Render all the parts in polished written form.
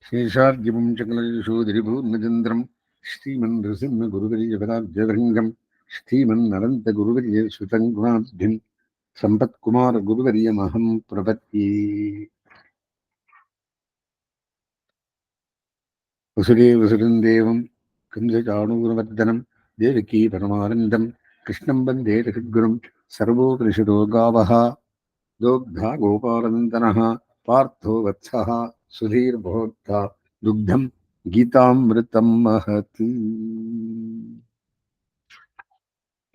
शेषाद्यमुं चकलयशोधरिभूर्णचन्द्रं श्रीमन्नृसिंहगुरुवर्यपदाब्जभृङ्गं श्रीमन्ननन्तगुरुवर्यसुतं गुणाब्धिं सम्पत्कुमारगुरुवर्यमहं प्रपद्ये। वसुदेवसुतं देवं कंसचाणूरमर्दनं देवकी परमानन्दं कृष्णं वन्दे जगद्गुरुं सर्वोपनिषदो गावः दोग्धा गोपालनन्दनः पार्थो वत्सः सुधीर्भोक्ता दुग्धं கீதாமிருத்தம் மகத்.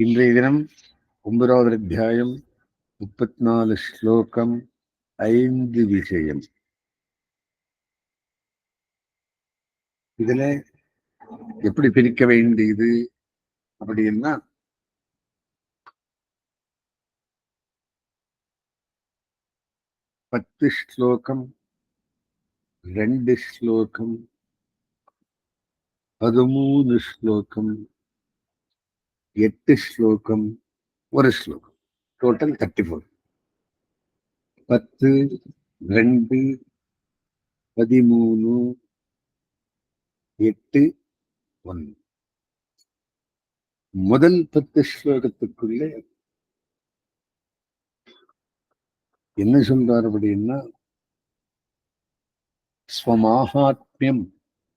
இன்றைய தினம் 9வது அத்தியாயம் 34 ஸ்லோகம் 5 விஷயம். இதுல எப்படி பிரிக்க வேண்டியது அப்படின்னா, 10 ஸ்லோகம் 2 ஸ்லோகம் 13 ஸ்லோகம் 8 ஸ்லோகம் 1 ஸ்லோகம், டோட்டல் 34. 10, 2, 13, 8, 1. முதல் 10 ஸ்லோகத்துக்குள்ளே என்ன சொல்றார் அப்படின்னா, ஸ்வமாகாத்மியம்,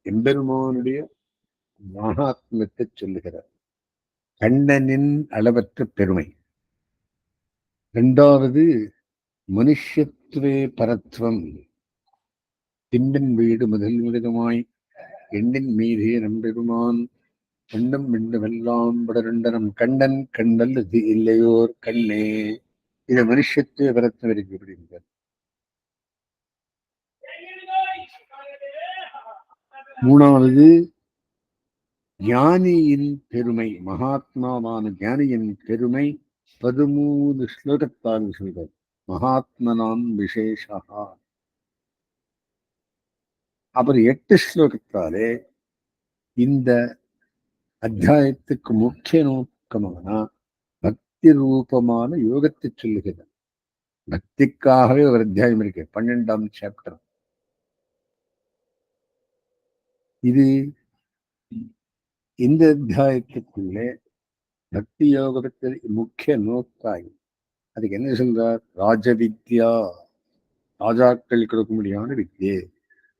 எம்பெருமானுடைய மகாத்மியத்தை சொல்லுகிறார். கண்ணனின் அளவற்ற பெருமை. இரண்டாவது, மனுஷத்துவே பரத்வம், திண்டன் வீடு முதல் விதமாய் எண்ணின் மீதே நம்பெருமான் கண்டம் விண்டமெல்லாம் படரண்டனம் கண்ணன் கண்டல் இது இல்லையோர் கண்ணே. இதை மனுஷத்துவே பரத்வம் இருக்கு அப்படிங்கிறார். மூணாவது, ஞானியின் பெருமை, மகாத்மாவான ஞானியின் பெருமை 13 ஸ்லோகத்தால் சொல்றார். மகாத்மனாம் விசேஷா. அப்புறம் 8 ஸ்லோகத்தாலே இந்த அத்தியாயத்துக்கு முக்கிய நோக்கமான பக்தி ரூபமான யோகத்தை சொல்லுகிறார். பக்திக்காகவே ஒரு அத்தியாயம் இருக்கு, 12ஆம் சாப்டர். இது இந்த அத்தியாயத்துக்குள்ளே பக்தி யோகத்தில் முக்கிய நோக்காய் அதுக்கு என்ன சொல்றார்? ராஜவித்யா, ராஜாக்கள் கொடுக்க முடியாத வித்தியை.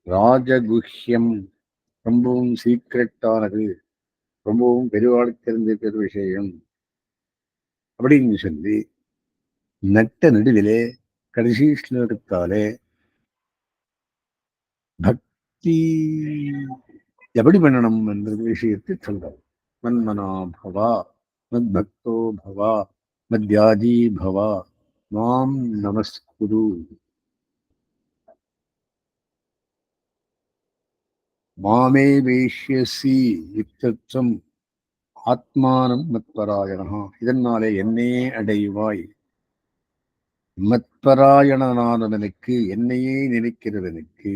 ராஜகுஹ்யம், ரொம்பவும் சீக்ரெட்டானது, ரொம்பவும் பெருவாளுக்கு தெரிஞ்சிருக்கிற விஷயம் அப்படின்னு சொல்லி நட்ட நடுவிலே கடைசி ஸ்லோகத்தாலே பக்தி எப்படி பண்ணணும் என்ற விஷயத்தை சொல்றார். மன்மனா பவா, மத் பக்தோ பவா, மத்யாஜி பவா, மாம் நமஸ்குரு. மாமே வேஷ்யசி யுக்தம் ஆத்மானம் மத்பராயணா. இதனாலே என்னே அடைவாய். மத்பராயணனானவனுக்கு, என்னையே நினைக்கிறவனுக்கு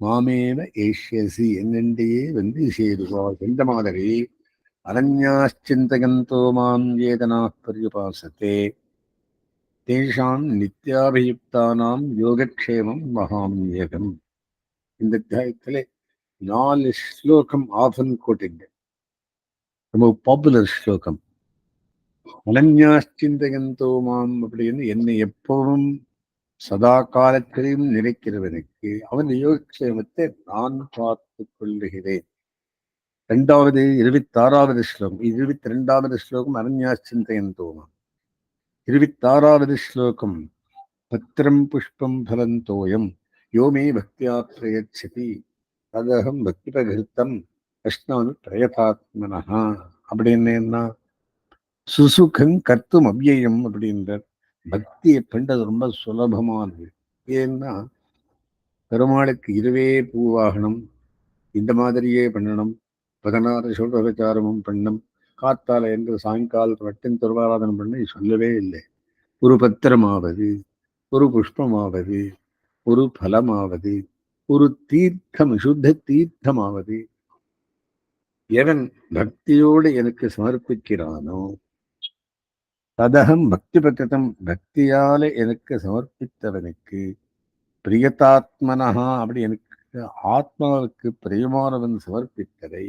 மாமேவ ஏஷ்யசி, என்னென்றையே வந்து சேருவாய். எந்த மாதிரி? அனன்யாச்சிந்தகந்தோ மாம் ஏதனா பரியுபாசத்தே தேஷாம் நித்யாபியுக்தானாம் யோகக்ஷேமம் மகாம்யகம். இந்த அத்தியாயத்திலே 4 ஸ்லோகம் ஆஃபன் கோட்டட், ரொம்ப பாப்புலர் ஸ்லோகம். அனன்யாச்சிந்தகந்தோ மாம் அப்படின்னு, என்னை எப்பவும் சதா காலத்திலையும் நினைக்கிறவனுக்கு அவன் யோகக்ஷேமத்தை நான் பார்த்துக் கொள்ளுகிறேன். 2வது 26வது ஸ்லோகம், 22வது ஸ்லோகம் அனன்யாச்சிந்தகந்தோ மாம். 26வது ஸ்லோகம் பத்திரம் புஷ்பம் பலந்தோயம் யோ மே பக்தியா பிரயச்சதி ததகம் பக்தி பிரகிருத்தம் அஷ்டானு பிரயதாத்மனஹா. அப்படின்னு என்ன? சுசுகம் கர்த்தும் அவ்யயம் அப்படின்றார். பக்தியை பண்றது ரொம்ப சுலபமானது. ஏன்னா பெருமாளுக்கு இதுவே பூவாகணும், இந்த மாதிரியே பண்ணணும், 16 சொல்றச்சாரமும் பண்ணணும், காத்தால என்று சாயங்காலம் மட்டும் திருவாராதனம் பண்ண சொல்லவே இல்லை. ஒரு பத்திரமாவது, ஒரு புஷ்பமாவது, ஒரு பலமாவது, ஒரு தீர்த்தம், சுத்த தீர்த்தமாவது எவன் பக்தியோடு எனக்கு சமர்ப்பிக்கிறானோ ததகம் பக்தி பிரகிருதம், பக்தியால எனக்கு சமர்ப்பித்தவனுக்கு பிரியதாத்மனஹா, அப்படி எனக்கு ஆத்மாவுக்கு பிரியமானவன் சமர்ப்பித்ததை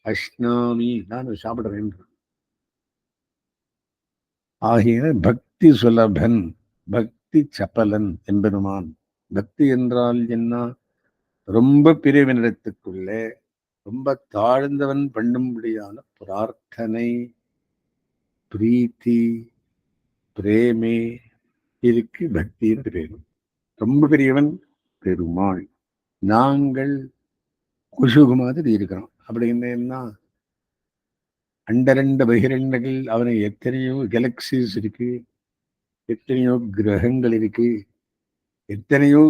அஷ்னாமி, நான் சாப்பிடுறேன். ஆகிய பக்தி சுலபன், பக்தி சப்பலன் என்பதுமான். பக்தி என்றால் என்ன? ரொம்ப பிரிவினிடத்துக்குள்ளே ரொம்ப தாழ்ந்தவன் பண்ணும்படியான பிரார்த்தனை, பிரீத்தி, பிரேமே இதுக்கு பக்தின்னு பேரு. ரொம்ப பெரியவன் பெருமாள். நாங்கள் குசுகு மாதிரி இருக்கிறோம். அப்படின்னு என்ன? அண்டரண்ட பகிரண்டங்கள், அவனை எத்தனையோ கேலக்சிஸ் இருக்கு, எத்தனையோ கிரகங்கள் இருக்கு, எத்தனையோ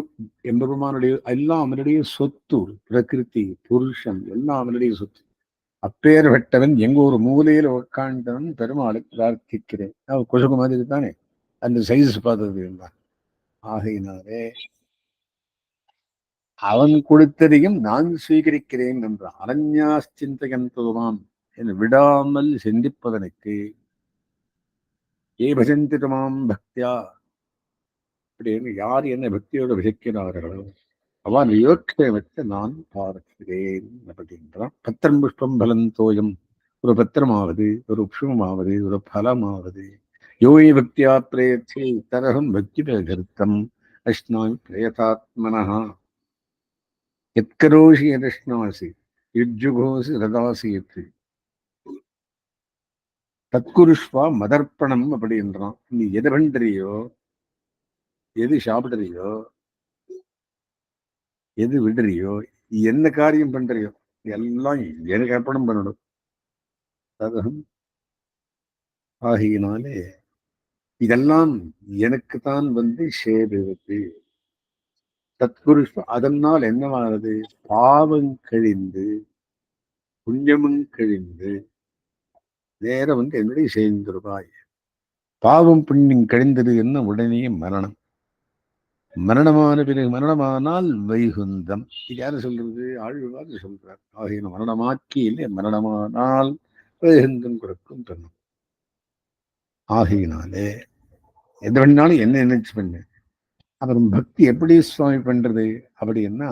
எம்பெருமானுடைய எல்லாம் அவனுடைய சொத்து. பிரகிருதி, புருஷன் எல்லாம் அவனுடைய சொத்து. அப்பேற்பட்டவன் எங்க ஒரு மூலையில உட்காண்டவன் பெருமாளை பிரார்த்திக்கிறேன். அவன் குசுகு மாதிரி தானே, அந்த சைஸ் பார்த்தது இருந்தான். ஆகையினாலே அவன் கொடுத்ததையும் நான் சுவீகரிக்கிறேன் என்றான். அரண்யாச்சிந்தகந்தோமாம் என விடாமல் சிந்திப்பதனுக்கு ஏ பஜந்திதமாம் பக்தியா, அப்படின்னு யார் என்னை பக்தியோடு விதைக்கிறார்களோ அவன் யோட்சேமத்தை நான் பார்க்கிறேன் அப்படின்றான். பத்திரம் புஷ்பம் பலம் தோயம், ஒரு பத்திரமாவது, ஒரு புஷ்பமாவது, ஒரு பலமாவது யோகி பக்தியா பிரேயத்தை தரகம் பக்தி கருத்தம் அஷ்னாமி பிரயதாத்மனஹா எத்கரோஷி யதஷ்னாசி யுஜ்ஜுகோசி ரதாசியத்து தத்குருஷ்வா மதர்ப்பணம் அப்படின்றான். நீ எது பண்றியோ, எது சாப்பிடுறியோ, எது விடுறியோ, என்ன காரியம் பண்றியோ எல்லாம் எனக்கு அர்ப்பணம் பண்ணணும். அதுதான். ஆகையினாலே இதெல்லாம் எனக்குத்தான் சேருவது. தத்குருஷ்வா, அதனால் என்னவானது? பாவம் கழிந்து புண்ணியமும் கழிந்து நேர என்னுடைய சேர்ந்திருவாய். பாவம் புண்ணியம் கழிந்தது என்ன? உடனே மரணம். மரணமான பிறகு, மரணமானால் வைகுந்தம். இது யாரு சொல்றது? ஆழ்வார் சொல்றார். ஆகிய மரணமாக்கி இல்லை, மரணமானால் வைகுந்தம் கொடுக்கும் பெண்ணும். ஆகையினாலே எது வேணாலும் என்ன நினைச்சு பண்ணு. அப்புறம் பக்தி எப்படி சுவாமி பண்றது அப்படின்னா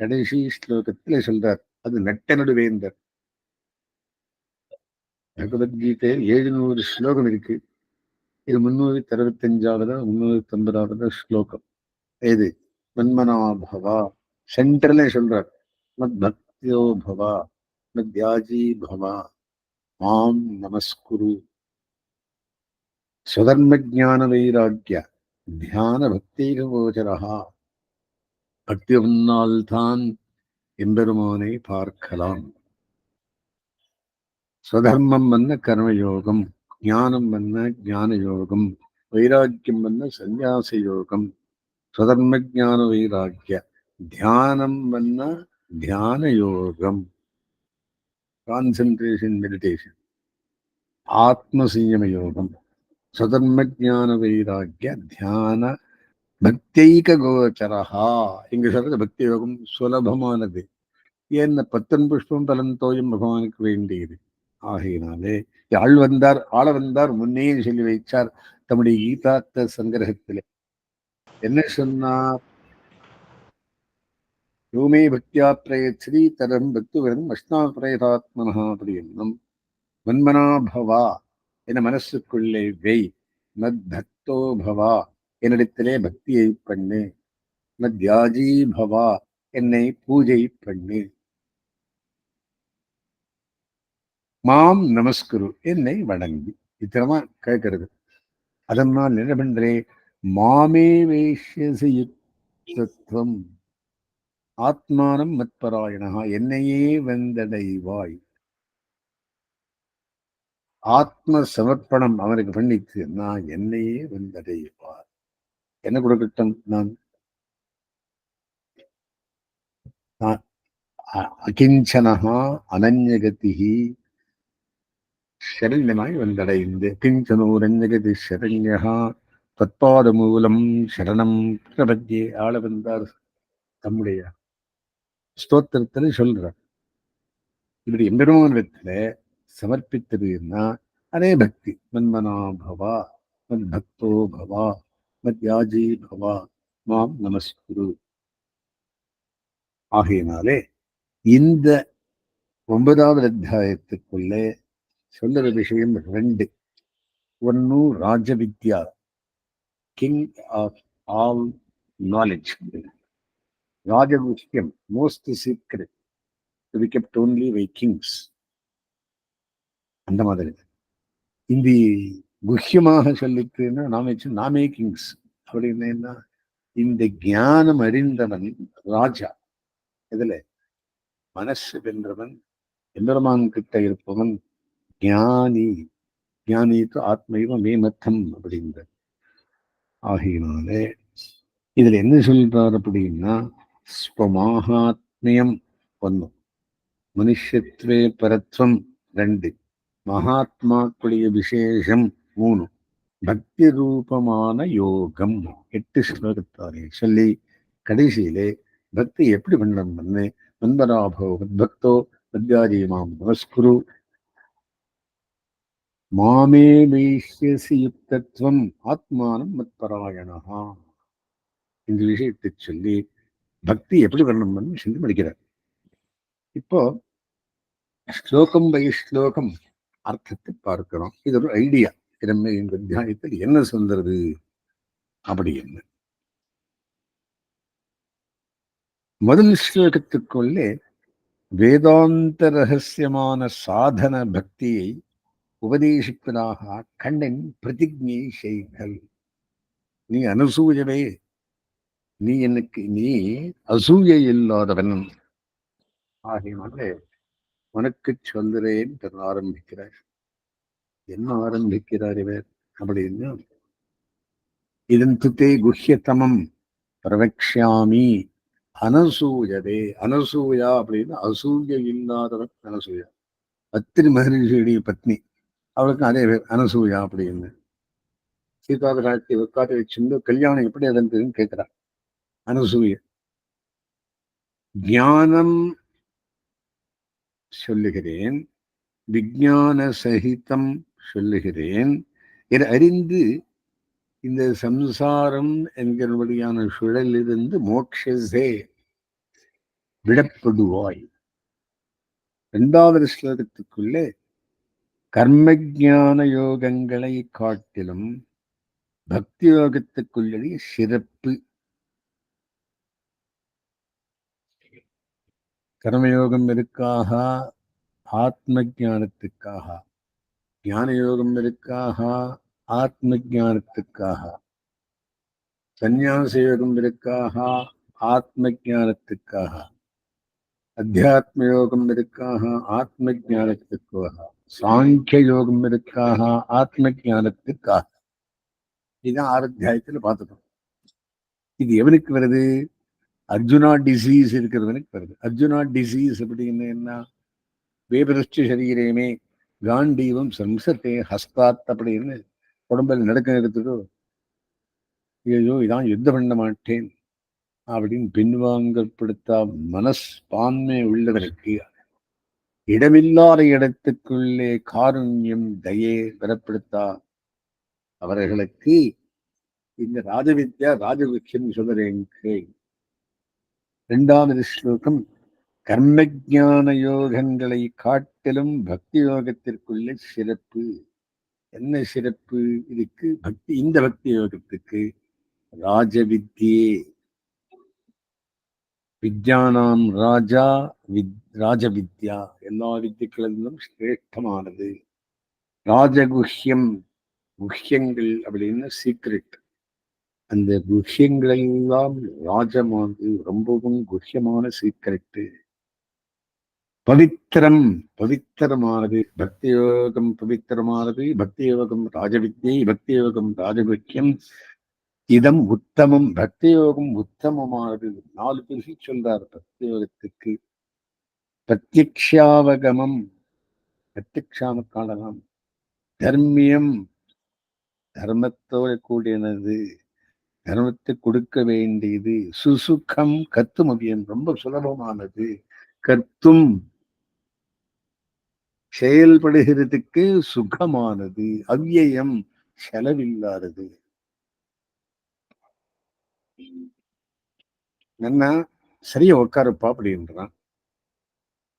கடைசி ஸ்லோகத்துல சொல்றார். அது நட்ட நடுவேந்தர். பகவத்கீதையில் 700 ஸ்லோகம் இருக்கு. இது 365வது 350வது ஸ்லோகம். இது மன்மனாபவா சென்ட்ரலே சொல்றார். மத் பக்தியோ பவா மத் தியாஜி பவா மாம் நமஸ்குரு சுதர்ம ஜான வைராக்கிய தியான பக்தீக கோச்சரஹா. பக்தி ஒன்னால் எம்பெருமானை பார்க்கலாம். ஸ்வதர்மம் கர்மயோகம், ஞானம் ஞான யோகம், வைராக்கியம் சந்நியாச யோகம், ஸ்வதர்ம ஜான வைராக்கிய தியானம் தியான யோகம், கான்சென்ட்ரேஷன் மெடிடேஷன், ஆத்ம சம்யம யோகம், ஸ்வதர்ம ஜான வைராக்கிய தியான பக்திக கோச்சரஹா. இங்க சொல்றது பக்தி யோகம் சுலபமானது. ஏன்னா பத்தன் புஷ்பம் பலந்தோயம் பகவானுக்கு வேண்டியது. ஆகையினாலே ஆள வந்தார் முன்னே சொல்லி வைச்சார். தம்முடைய கீதார்த்த சங்கிரகத்திலே என்ன சொன்னார்? யோமே பக்தியா பிரயச்சதி தரம் பக்துவரம் அஷ்ணா பிரயதாத்மனா அப்படி என்னும் மன்மனா பவா என மனசுக்குள்ளே வெய், மத் பக்தோ பவா என்னிடத்திலே பக்தியை பண்ணு, மத் தியாஜி பவா என்னை பூஜை பண்ணு, மாம் நமஸ்குரு என்னை வணங்கி. இத்தனமா கேட்கறது. அதனால் என்ன பண்றே? மாமே வேஷ்யசி யுக்தத்வம் ஆத்மானம் மத்பராயணா, என்னையே வந்தடைவாய். ஆத்ம சமர்ப்பணம் அவனுக்கு பண்ணிச்சு, நான் என்னையே வந்தடைவார். என்ன கொடுக்கட்டும்? நான் அகிஞ்சனஹா அனன்யகதிஹி சரண்யமாய் வந்தடைந்து, கிஞ்சனோரன்யகதி சரண்யா தத்பாத மூலம் சரணம் பிரபத்தியே. ஆள வந்தார் தம்முடைய ஸ்தோத்திரத்துல சொல்றார். இப்படி எம்பெருமானிடத்துல சமர்ப்பித்ததுன்னா அதே பக்தி. மன்மனா பவா மத் பக்தோ பவா மத் யாஜி பவா மாம் நமஸ்குரு. ஆகையினாலே இந்த 9வது அத்தியாயத்துக்குள்ளே சொல்லுற விஷயம் 2. ஒன்னு ராஜவித்யா, கிங் ஆஃப் ஆல் நாலேஜ். ராஜகுஷ்யம், most secret to be kept only by kings. அந்த மாதிரி இந்த குஹ்யமாக சொல்லிக்குன்னா நாமே கிங்ஸ் அப்படின்னு. இந்த ஞானம் அறிந்தவன் ராஜா. இதுல மனசு வென்றவன், எம்பெருமான் கிட்ட இருப்பவன் ஞானி. ஞானித்து ஆத்மைவ மேமத்தம் அப்படிங்கிற. ஆகையினாலே இதுல என்ன சொல்றார் அப்படின்னா, ஸ்வமாகாத்மியம் 1, மனுஷத்வே பரத்வம் 2, மகாத்மாக்குடைய விசேஷம் 3, பக்தி ரூபமான யோகம் 8 ஸ்லோகத்தாலே சொல்லி கடைசியிலே பக்தி எப்படி பண்ணணும்னு நண்பராபோ பக்தோ பத்யாதி மாம் நமஸ்குரு மாமே வைஷ்யசி யுக்தத்வம் ஆத்மானம் மத்பராயணா. இந்த விஷயத்தை சொல்லி பக்தி எப்படி பண்ணணும்னு சொல்லி முடிக்கிறார். இப்போ ஸ்லோகம் பை ஸ்லோகம் அர்த்தத்தை பார்க்கிறோம். இது ஒரு ஐடியா. இந்த அத்தியாயத்தில் என்ன சொல்றது அப்படின்னு. முதல் ஸ்லோகத்துக்குள்ளே வேதாந்த ரகசியமான சாதன பக்தியை உபதேசிப்பதாக கண்ணன் பிரதிஜை செய்கள். நீ அனுசூயவே, நீ அசூயை இல்லாதவன். ஆகையினாலே உனக்கு சொல்லுறேன் ஆரம்பிக்கிறார். என்ன ஆரம்பிக்கிறார் இவர் அப்படின்னா, இதன் துத்தே குஹ்யதமம் பிரவக்ஷாமி அனசூயதே. அனசூயா அப்படின்னு அசூய இல்லாதவன் அனசூயா. அத்திரி மகரிஷியுடைய பத்னி, அவளுக்கு அதே அனசூயா அப்படின்னு. சீதாத காலத்தை உட்காந்து வச்சிருந்து கல்யாணம் எப்படி நடந்ததுன்னு கேட்கிறான் அனசூய. ஞானம் சொல்லுகிறேன், விஞ்ஞான சகிதம் சொல்லுகிறேன். இதை அறிந்து இந்த சம்சாரம் என்கிறபடியான சுழலிலிருந்து மோட்சே விடப்படுவாய். 2வது ஸ்லோகத்துக்குள்ளே கர்மஜான யோகங்களை காட்டிலும் பக்தி யோகத்துக்குள்ளே சிறப்பு. கர்மயோகம் இருக்காக ஆத்ம ஜானத்துக்காக, ஞான யோகம் இருக்காக ஆத்ம ஜானத்துக்காக, சந்நியாச யோகம் இருக்காக ஆத்ம ஜானத்துக்காக, அத்தியாத்ம யோகம் இருக்காக ஆத்ம ஜானத்துக்காக, சாங்கிய யோகம் இருக்காக ஆத்ம ஜானத்துக்காக. இதுதான் 6 அத்தியாயத்தில் பார்த்துட்டோம். இது எவனுக்கு வருது? அர்ஜுனா டிசீஸ் இருக்கிறவனுக்கு வருது. அர்ஜுனா டிசீஸ் அப்படின்னு என்ன? வேபரஷ்ட சரீரமே காண்டீவம் சம்சத்தே ஹஸ்தாத் அப்படின்னு உடம்பில் நடக்க எடுத்துட்டோ, ஐயோ இதான் யுத்தம் பண்ண மாட்டேன் அப்படின்னு பின்வாங்கப்படுத்தா மனஸ்பான்மை உள்ளவருக்கு, இடமில்லாத இடத்துக்குள்ளே காருண்யம் தயே பெறப்படுத்தா அவர்களுக்கு இந்த ராஜவித்யா ராஜவிக்யம் சொல்லுறேன். 2வது ஸ்லோகம் கர்மஜான யோகங்களை காட்டிலும் பக்தி யோகத்திற்குள்ளே சிறப்பு. என்ன சிறப்பு இதுக்கு? பக்தி, இந்த பக்தி யோகத்துக்கு ராஜவித்யே, வித்யானாம் ராஜா ராஜவித்யா, எல்லா வித்தியக்களிலும் சிரேஷ்டமானது. ராஜகுஹ்யம், குஹ்யங்கள் அப்படின்னு சீக்ரெட். அந்த குஹ்யங்கள் எல்லாம் ராஜமானது, ரொம்பவும் குஹ்யமான சீக்ரெட்டு. பவித்திரம், பவித்திரமானது. பக்தி யோகம் பவித்திரமானது, பக்தி யோகம் ராஜவித்யை, பக்தி யோகம் ராஜகுஹ்யம். இதம் உத்தமம், பக்தி யோகம் உத்தமமானது. 4 பிரிவு சொல்றார் பக்தி யோகத்துக்கு. பிரத்யக்ஷாவகமம், பிரத்யக்ஷாம காணலாம். தர்மியம், தர்மத்தோட கூடியனது, தர்மத்தை கொடுக்க வேண்டியது. சுசுகம், கத்தும் அபியம், ரொம்ப சுலபமானது. கத்தும், செயல்படுகிறதுக்கு சுகமானது. அவ்யயம், செலவில்லாதது. என்ன சரியா உட்காருப்பா அப்படின்றான்.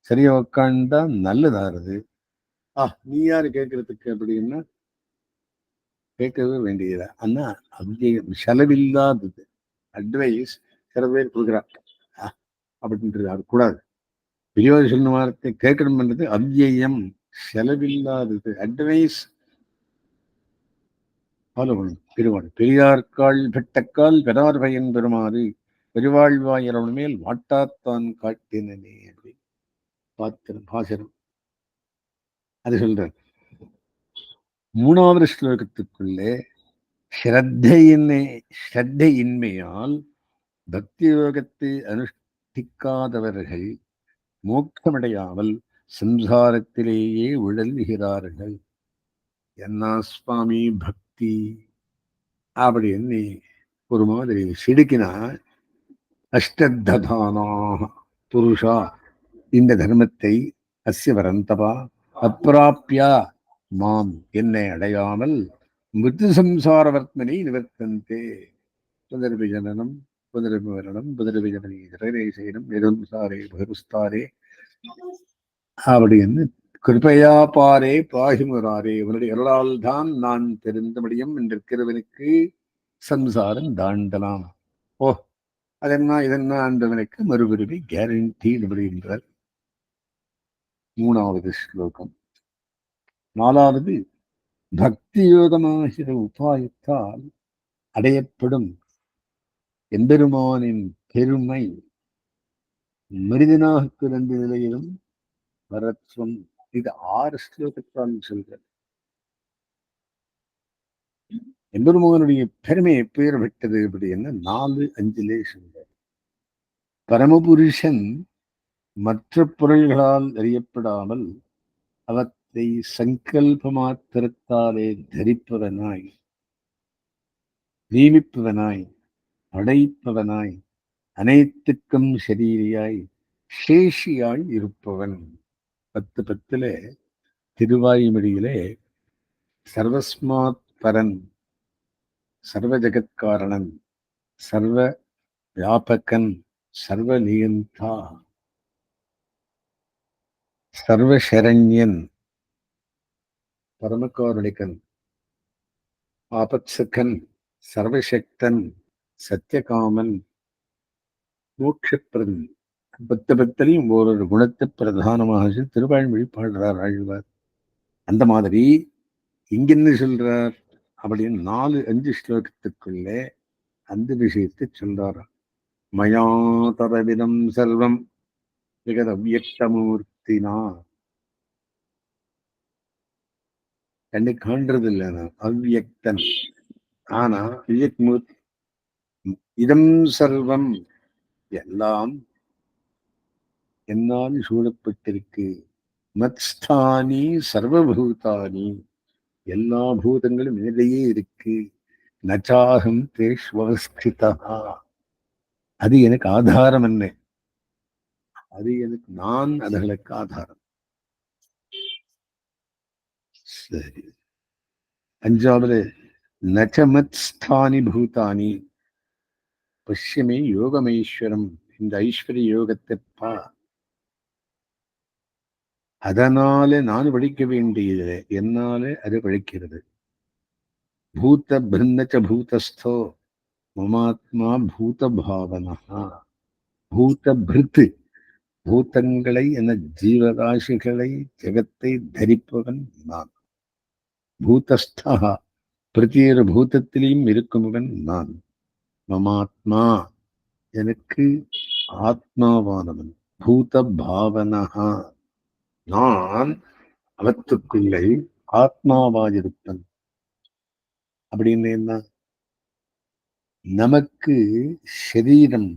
சரியா உட்காண்டா நல்லதாருது. நீ யாரு கேட்கறதுக்கு அப்படின்னா கேட்கவே வேண்டியதா அண்ணா. அவ்வியம் செலவில்லாதது அட்வைஸ் சில பேர் கொடுக்குறான் அப்படின்றது அது கூடாது. பெரியவர் சொன்ன வார்த்தை கேட்கணும்ன்றது அவ்வியம் செலவில்லாதது அட்வைஸ் ஃபாலோ பண்ணணும். பெருவாள் பெரியார்கால் பெட்டக்கால் பெறார் பயன் பெறுமாறு பெருவாழ்வாயிரம் மேல் வாட்டாத்தான் காட்டினே அப்படி பாத்திரம் பாசனம் அது சொல்ற. மூணாவது ஸ்லோகத்துக்குள்ளே ஸ்ரத்தையின்மையால் பக்தி யோகத்தை அனுஷ்டிக்காதவர்கள் மோட்சமடையாமல் சம்சாரத்திலேயே உழல்கிறார்கள். என்ன சுவாமி பக்தி அப்படின்னு ஒரு மாதிரி சிடுக்கினா அஷ்டதானா புருஷா இந்த தர்மத்தை அஸ்ய வரந்தவா அப்பிராப்பியா மாம் என்னை அடையாமல் மிருத்து சம்சாரவர்த்தனை நிவர்த்தந்தே புனர்வி ஜனனம் புனர்வி மரணம் புனர்வி ஜனனி ஜனனை செய்யணும் நிரம்சாரே பகருஸ்தாரே அப்படின்னு கிருபையா பாரே பாகிமுராரே உன்னுடைய அருளால் தான் நான் தெரிந்த முடியும் என்றிருக்கிறவனுக்கு சம்சாரம் தாண்டலாம். ஓ அதென்ன இதென்ன ஆண்டவனுக்கு மறுபிறவி கேரண்டி அப்படின்றார். மூணாவது ஸ்லோகம். நாலாவது பக்தி யோகமாகிற உபாயத்தால் அடையப்படும் எம்பெருமானின் பெருமை மனிதனாக பிறந்த நிலையிலும் வரத்வம். இது 6 ஸ்லோகத்தால் சொல்ற. எம்பெருமானுடைய பெருமை எப்பேர் விட்டது அப்படின்னு 4-5 சொல்ற. பரமபுருஷன் மற்ற பொருள்களால் அறியப்படாமல் அவற்றை சங்கல்ப மாத்திரத்தாலே தரிப்பவனாய் நியமிப்பவனாய் படைப்பவனாய் அனைத்துக்கும் சரீரியாய் சேஷியாய் இருப்பவன். 10:10 திருவாய்மொழியிலே சர்வஸ்மாத் பரன் சர்வ ஜெகத்காரணன் சர்வ வியாபகன் சர்வ நியந்தா சர்வசரண்யன் பரமகாருணிகன் ஆபத்சகன் சர்வசக்தன் சத்தியகாமன் மோட்சப்பிரதன். 10:10 ஒரு குணத்தை பிரதானமாக திருவாய்மொழி பாடுறார் ஆழ்வார். அந்த மாதிரி இங்க என்ன சொல்றார் அப்படின்னு 4-5 ஸ்லோகத்துக்குள்ளே அந்த விஷயத்தை சொல்றார். மயா தரவிதம் சர்வம் ஜெகத் அவ்யக்தமூர்த்தினா கண்ணு காண்றது இல்லைனா அவ்யக்தன். ஆனா வியக்மூர்த்தி இதம் சர்வம் எல்லாம் என்னால் சூழப்பட்டிருக்கு. மத்ஸ்தானி சர்வபூதானி எல்லா பூதங்களும் என்னிடையே இருக்கு. நச்சாகம் தேஷ்வஸ்திதா அது எனக்கு ஆதாரம் என்ன, அது எனக்கு நான் அதுகளுக்கு ஆதாரம். சரி. 5வது நச்சமத்ஸ்தானி பூதானி பஷ்யமே யோகமேஸ்வரம். இந்த ஐஸ்வர்ய யோகத்தை அதனாலே நான் படிக்க வேண்டியது என்னாலே அது படிக்கிறது. பூத பிரன்னச்ச பூதஸ்தோ மமாத்மா பூத பாவனா. பூத பிருத்து பூதங்களை என ஜீவராசிகளை ஜெகத்தை தரிப்பவன் நான். பூதஸ்தா பிரதியொரு பூதத்திலையும் இருக்குமவன் நான். மமாத்மா எனக்கு ஆத்மாவானவன். பூத பாவனஹா நான் அவற்றுக்குள்ளே ஆத்மாவாயிருப்பன். அப்படின்னு என்ன, நமக்கு சரீரம்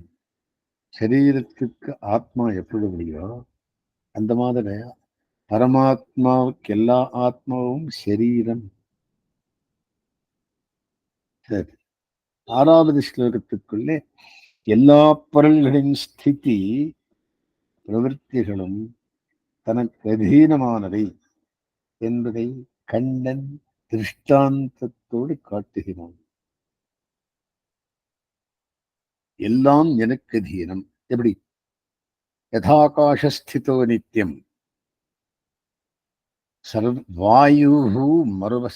சரீரத்துக்கு ஆத்மா எப்படி முடியும் அந்த மாதிரி பரமாத்மாவுக்கு எல்லா ஆத்மாவும் சரீரம். சரி. 6வது ஸ்லோகத்துக்குள்ளே எல்லா பொருள்களின் ஸ்திதி பிரவருத்திகளும் தனக்கு அதீனமானவை என்பதை கண்ணன் திருஷ்டாந்தத்தோடு காட்டுகிறான். எல்லாம் எனக்கு அதீனம். எப்படி? யதாகாசஸ்திதோ நித்யம் வாயு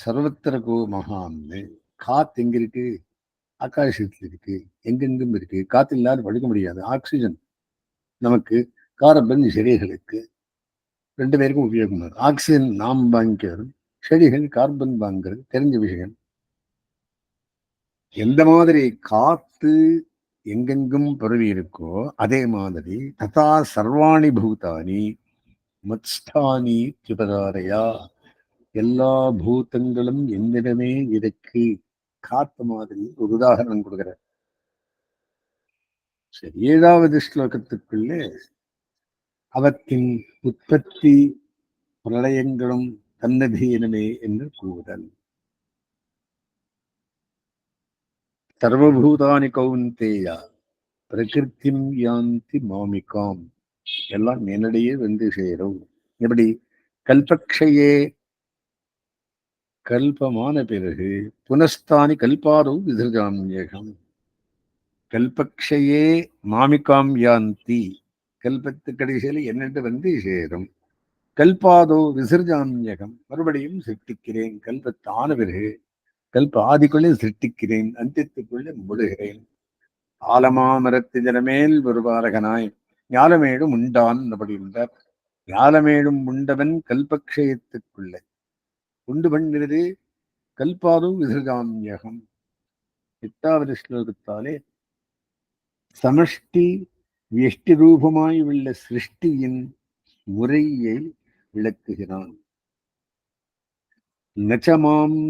சர்வத்திரகோ மகான்னு. காத்து எங்க இருக்கு? ஆகாசத்தில் இருக்கு. எங்கெங்கும் இருக்கு. காத்து இல்லாத படுக்க முடியாது. ஆக்சிஜன் நமக்கு, கார்பன் செடிகளுக்கு, ரெண்டு பேருக்கும் உபயோகம். ஆக்சிஜன் நாம் வாங்கிக்கிறது, செடிகள் கார்பன் வாங்குறது தெரிஞ்ச விஷயம். எந்த மாதிரி காத்து எங்கெங்கும் பரவி இருக்கோ அதே மாதிரி ததா சர்வாணி பூதானி மத்ஸ்தானி திபதாரையா, எல்லா பூதங்களும் என்னிடமே இருக்கு. காத்து மாதிரி ஒரு உதாரணம் கொடுக்கிறார். சரி, 7வது ஸ்லோகத்துக்குள்ளே அவற்றின் உற்பத்தி பிரளயங்களும் தன்னதீனமே என்று கூறுதல். சர்வபூதானி கௌந்தேயா பிரகிருத்திம் யாந்தி மாமிகாம், எல்லாம் என்னிடையே வந்து சேரும். எப்படி? கல்பக்ஷையே, கல்பமான பிறகு புனஸ்தானி கல்பாதோ விசிருஜாம்யகம். கல்பக்ஷையே மாமிகாம் யாந்தி, கல்பத்து கடைசியில் என்னென்று வந்து சேரும். கல்பாதோ விசிருஜாம்யகம், மறுபடியும் சிருஷ்டிக்கிறேன். கல்பத்தான பிறகு கல்ப ஆதிக்குள்ளே சிருஷ்டிக்கிறேன், அந்தியத்துக்குள்ளே முடுகிறேன். ஆலமாமரத்து ஜனமேல் ஒரு பாலகனாய் ஞாலமேடும் உண்டான் அப்படின்றார். ஞாலமேடும் உண்டவன் கல்பக்ஷயத்துக்குள்ளே உண்டு பண்ணினது கல்பாதோ விசிருஜாம்யகம். 8வது ஸ்லோகத்தாலே சமஷ்டி வியஷ்டி ரூபமாய் உள்ள சிருஷ்டியின் முறையை விளக்குகிறான். நச்சமாம்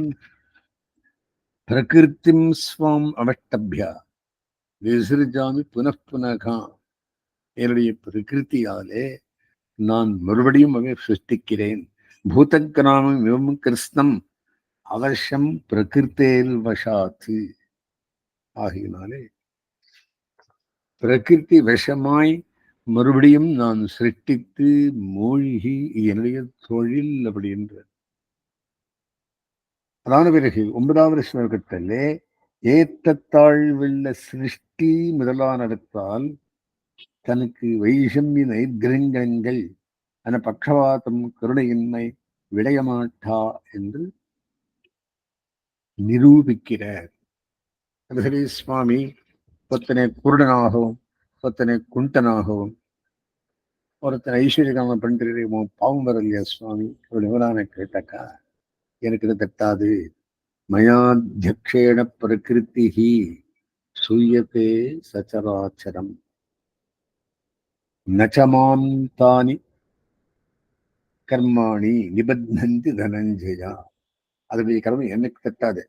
பிரகிருத்திம் ஸ்வாம் அவஷ்டபியா விசிருஜாமி புனః. என்னுடைய பிரகிருத்தியாலே நான் மறுபடியும் அவை சிருஷ்டிக்கிறேன். பூதகிராமம் இவம் கிருஷ்ணம் அவசியம் பிரகிருத்தேல் வசாத்து. ஆகினாலே பிரகிருதி விஷமாய் மறுபடியும் நான் சிருஷ்டித்து மூழ்கி என்னுடைய தொழில் அப்படின்ற. அதான பிறகு 9வது ஸ்லோகத்திலே ஏற்றத்தாழ்வுள்ள சிருஷ்டி முதலானவற்றால் தனக்கு வைஷமிய நைர்கிரங்கங்கள் என பக்ஷவாதம் கருணையின்மை விடையமாட்டா என்று நிரூபிக்கிறார். சரி, சுவாமி ஒருத்தனை குருடனாகவும் ஒருத்தனை குண்டனாகவும் ஒருத்தனை ஐஸ்வர்யகாமம் பண்ணிட்டு பாவம் வரலையா சுவாமி அப்படி விவரான கேட்டாக்கா, எனக்கு இது தட்டாது. மயாத்தியக்ஷேண பிரகிருதி சூயத்தே சச்சராச்சரம் நச்சமாம் தானி கர்மாணி நிபத்னந்தி தனஞ்சயா. அதனுடைய கர்மம் எனக்கு தட்டாது.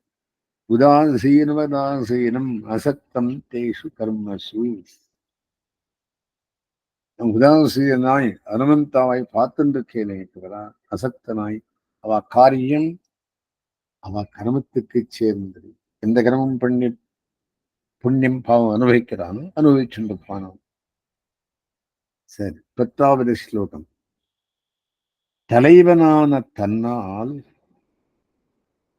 உதாசீனம் அசத்தம் தேஷு கர்மசு. உதாசீனாய் அனுமந்தாவாய் பார்த்துருக்கேனே தவிர அசத்தனாய் அவ காரியம் அவ கர்மத்துக்கு சேர்ந்தது. எந்த கர்மம் பண்ணி புண்ணியம் பாவம் அனுபவிக்கிறானோ அனுபவிச்சுருப்பானோ. சரி, 10வது ஸ்லோகம். தலைவனான தன்னால்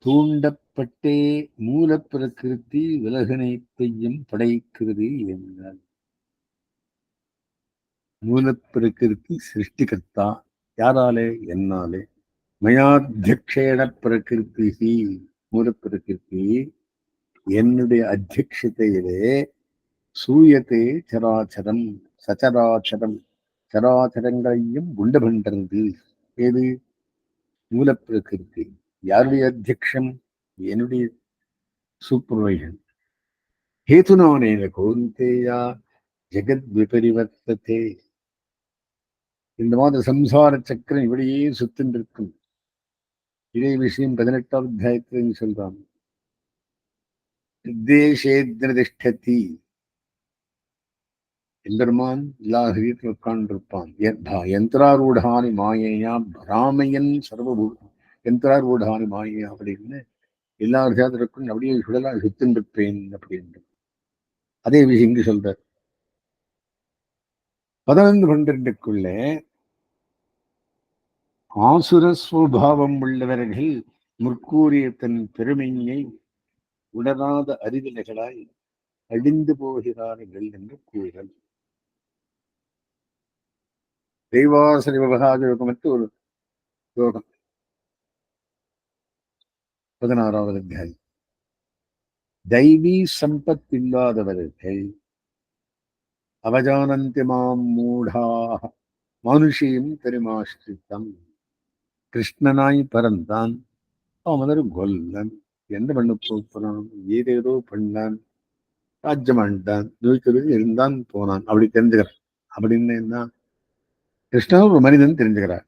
தூண்டப்பட்டே மூல பிரகிருதி உலகனைத்தையும் படைக்கிறது என்றால், மூல பிரகிருதி சிருஷ்டிகர்த்தா. யாராலே? என்னாலே. மயாத்தியக்ஷேண பிரகிருதி, மூல பிரகிருதி என்னுடைய அத்தியட்சத்தையிலே சூயத்தே சராச்சரம் சச்சராச்சரம், சராச்சரங்களையும் உண்டு பண்றது. ஏது? மூல பிரகிருதி. யாருடைய அத்தியக்ஷம்? என்னுடைய சூப்பர்வைசன். ஹேதுனானேன கௌந்தேயா ஜெகத் விபரிவர்த்ததே. இந்த மாதிரி சம்சார சக்கரம் இப்படியே சுத்தின் இருக்கும். இதே விஷயம் 18வது அத்தியாயத்தில் சொல்றான். நிர்தேசேத்ரதிஷ்டதி, எம்பெருமான் எல்லா ஹரியத்தில் உட்கார்ந்திருப்பான். யந்திராரூடானி மாயையா பிராமையன் சர்வபூதம், யந்திராரூடானி மாயையா அப்படின்னு எல்லா ஹிருதயத்திற்கும் அப்படியே சுடலாம் சுத்தின்றிருப்பேன் அப்படின்னு. அதே விஷயம் இங்கு சொல்றார். 11-12க்குள்ளே ஆசுர சுபாவம் உள்ளவர்கள் முற்கூறிய தன் பெருமையை உணராத அறிவிலைகளாய் அழிந்து போகிறார்கள் என்று கூறல். தெய்வாசரி விவகார யோகமற்ற ஒரு யோகம் 16வது அத்தியாயம். தெய்வீ சம்பத் இல்லாதவர்கள் அவஜானந்தி மாம் மூடாக மனுஷியும் பெருமாஷ்டித்தம். கிருஷ்ணனாய் பிறந்தான், அவன் ஒரு கொல்லன். என்ன பண்ண போறான்? ஏதேதோ பண்ணான், ராஜ்யம் ஆண்டான், ஜோதிக்கிறது இருந்தான் போனான், அப்படி தெரிஞ்சுக்கிறான். அப்படின்னு என்ன? கிருஷ்ணன் ஒரு மனிதன் தெரிஞ்சுக்கிறார்.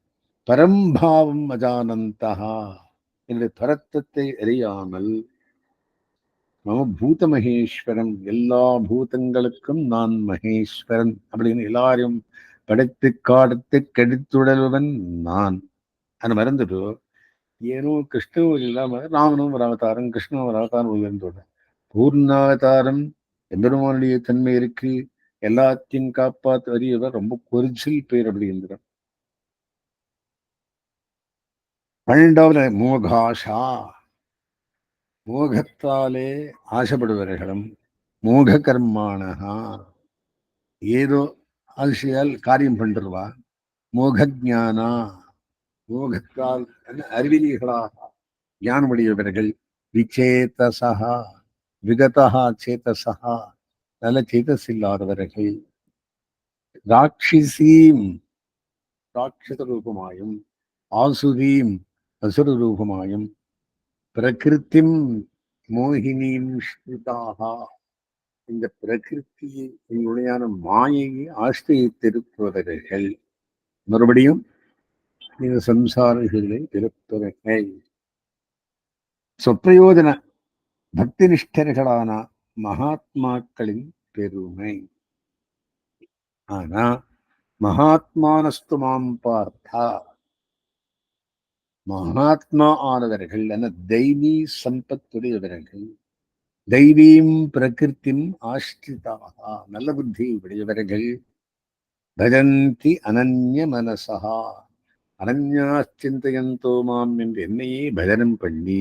பரம்பாவம் அஜானந்தகா, என்னுடைய பரத்தத்தை அறியாமல், மம பூத மகேஸ்வரன், எல்லா பூதங்களுக்கும் நான் மகேஸ்வரன் அப்படின்னு எல்லாரையும் படைத்து காடுத்து கெடுத்துடல்வன் நான். அதை மறந்துட்டு ஏனோ கிருஷ்ணன் இல்லாம ராமனும் ஒரு அவதாரம், கிருஷ்ணன் ஒரு அவதாரம் உயர்ந்தோட பூர்ணாவதாரம் எம்பெருமானுடைய தன்மை இருக்கு. எல்லாத்தையும் காப்பாத்து வரியவர் ரொம்ப குறிச்சில் பேர் அப்படிங்கிறார். 12வது மோகாஷா, மோகத்தாலே ஆசைப்படுவர்களும், மோக கர்மானகா, ஏதோ ஆசையால் காரியம் பண்றவா, மோகஜானா, மோகத்தால் அறிவிலிகளாக ஞானமுடையவர்கள், விச்சேதசா, விகதா சேதசா, நல்ல சேதஸ் இல்லாதவர்கள், ராட்சிசீம், ராட்சத ரூபமாயும், ஆசுரீம், அசுர ரூபமாயும், பிரகிருத்திம் மோகினியும் ஸ்ருதாக, இந்த பிரகிருத்தியை உண்மையான மாயையை ஆசிரியத்திருப்பவர்கள், மறுபடியும் இந்த சம்சாரிகளை இருப்பவர்கள். சொப்பிரயோஜன பக்தி நிஷ்டர்களான மகாத்மாக்களின் பெருமை. ஆனா மகாத்மானஸ்து மாம் பார்த்தா, மகாத்மா ஆனவர்கள் என தெய்வீ சம்பத்துடையவர்கள், தெய்வீம் பிரகிருத்தின் ஆஷ்டிதாக, நல்ல புத்தி உடையவர்கள், பஜந்தி அனன்ய மனசா, அனன்யா சிந்தையந்தோ மாம் என்று என்னையே பஜனம் பண்ணி,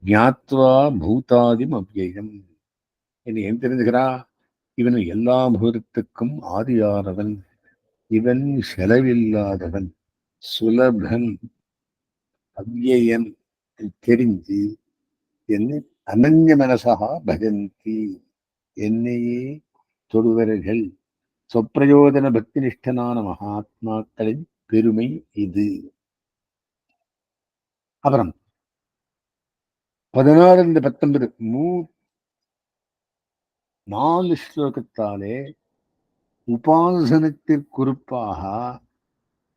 ஞாத்வா பூதாதிம் அவ்யயம், என்னை ஏன் தெரிஞ்சுக்கிறா? இவன் எல்லா பூதத்துக்கும் ஆதியானவன், இவன் செலவில்லாதவன், சுலபன், அவ்யயன் தெரிஞ்சு என்னை அனன்ய மனசா பஜந்தி, என்னையே தொடுவர்கள், சொப்பிரயோஜன பக்தி நிஷ்டனான மகாத்மாக்களின் பெருமை இது. அப்புறம் 16-19 4 ஸ்லோகத்தாலே உபாசனத்திற்குறிப்பாக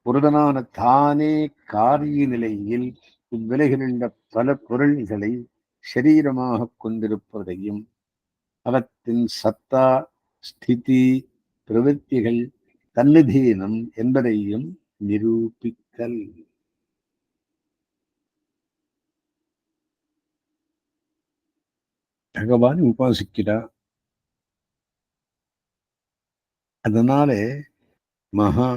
புரதனான தானே காரிய நிலையில் இவ்விலைகளில் பல பொருள்களை சரீரமாக கொண்டிருப்பதையும், அவற்றின் சத்தா ஸ்திதி பிரவೃತ್ತಿகள் தன்னிதீனம் என்பதையும் நிரூபித்தல். பகவான் உபாசிக்கிறார். அதனாலே மகா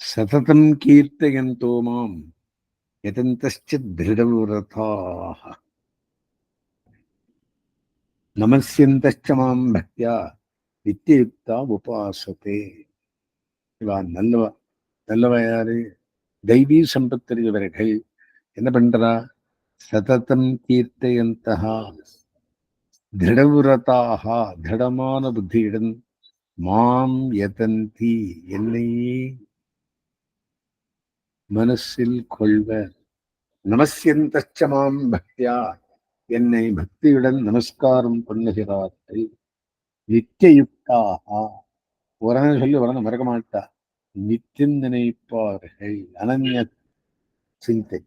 சததம் கீர்த்தயந்தோ மாம் யதந்தஸ்ச திருடவிரதாः நமஸ்யந்தஸ்ச மாம் பக்தியா நித்தியுக்தா உபாசதே. இவா நல்லவ யாரு? தெய்வீ சம்பத்தறியவர்கள் என்ன பண்றா? சததம் கீர்த்தயந்தஹா, திருடவிரதாக, திருடமான புத்தியுடன், மாம் யதந்தி, என்னையே மனசில் கொள்வர், நமஸ்யந்தஸ்ச மாம் பக்தியா, என்னை பக்தியுடன் நமஸ்காரம் பண்ணுகிறார்கள், நித்தியுக்தாக, உடனே சொல்லி உடனே மறக்க மாட்டா, நித்தியம் நினைப்பார்கள், அனன்ய சிந்தை,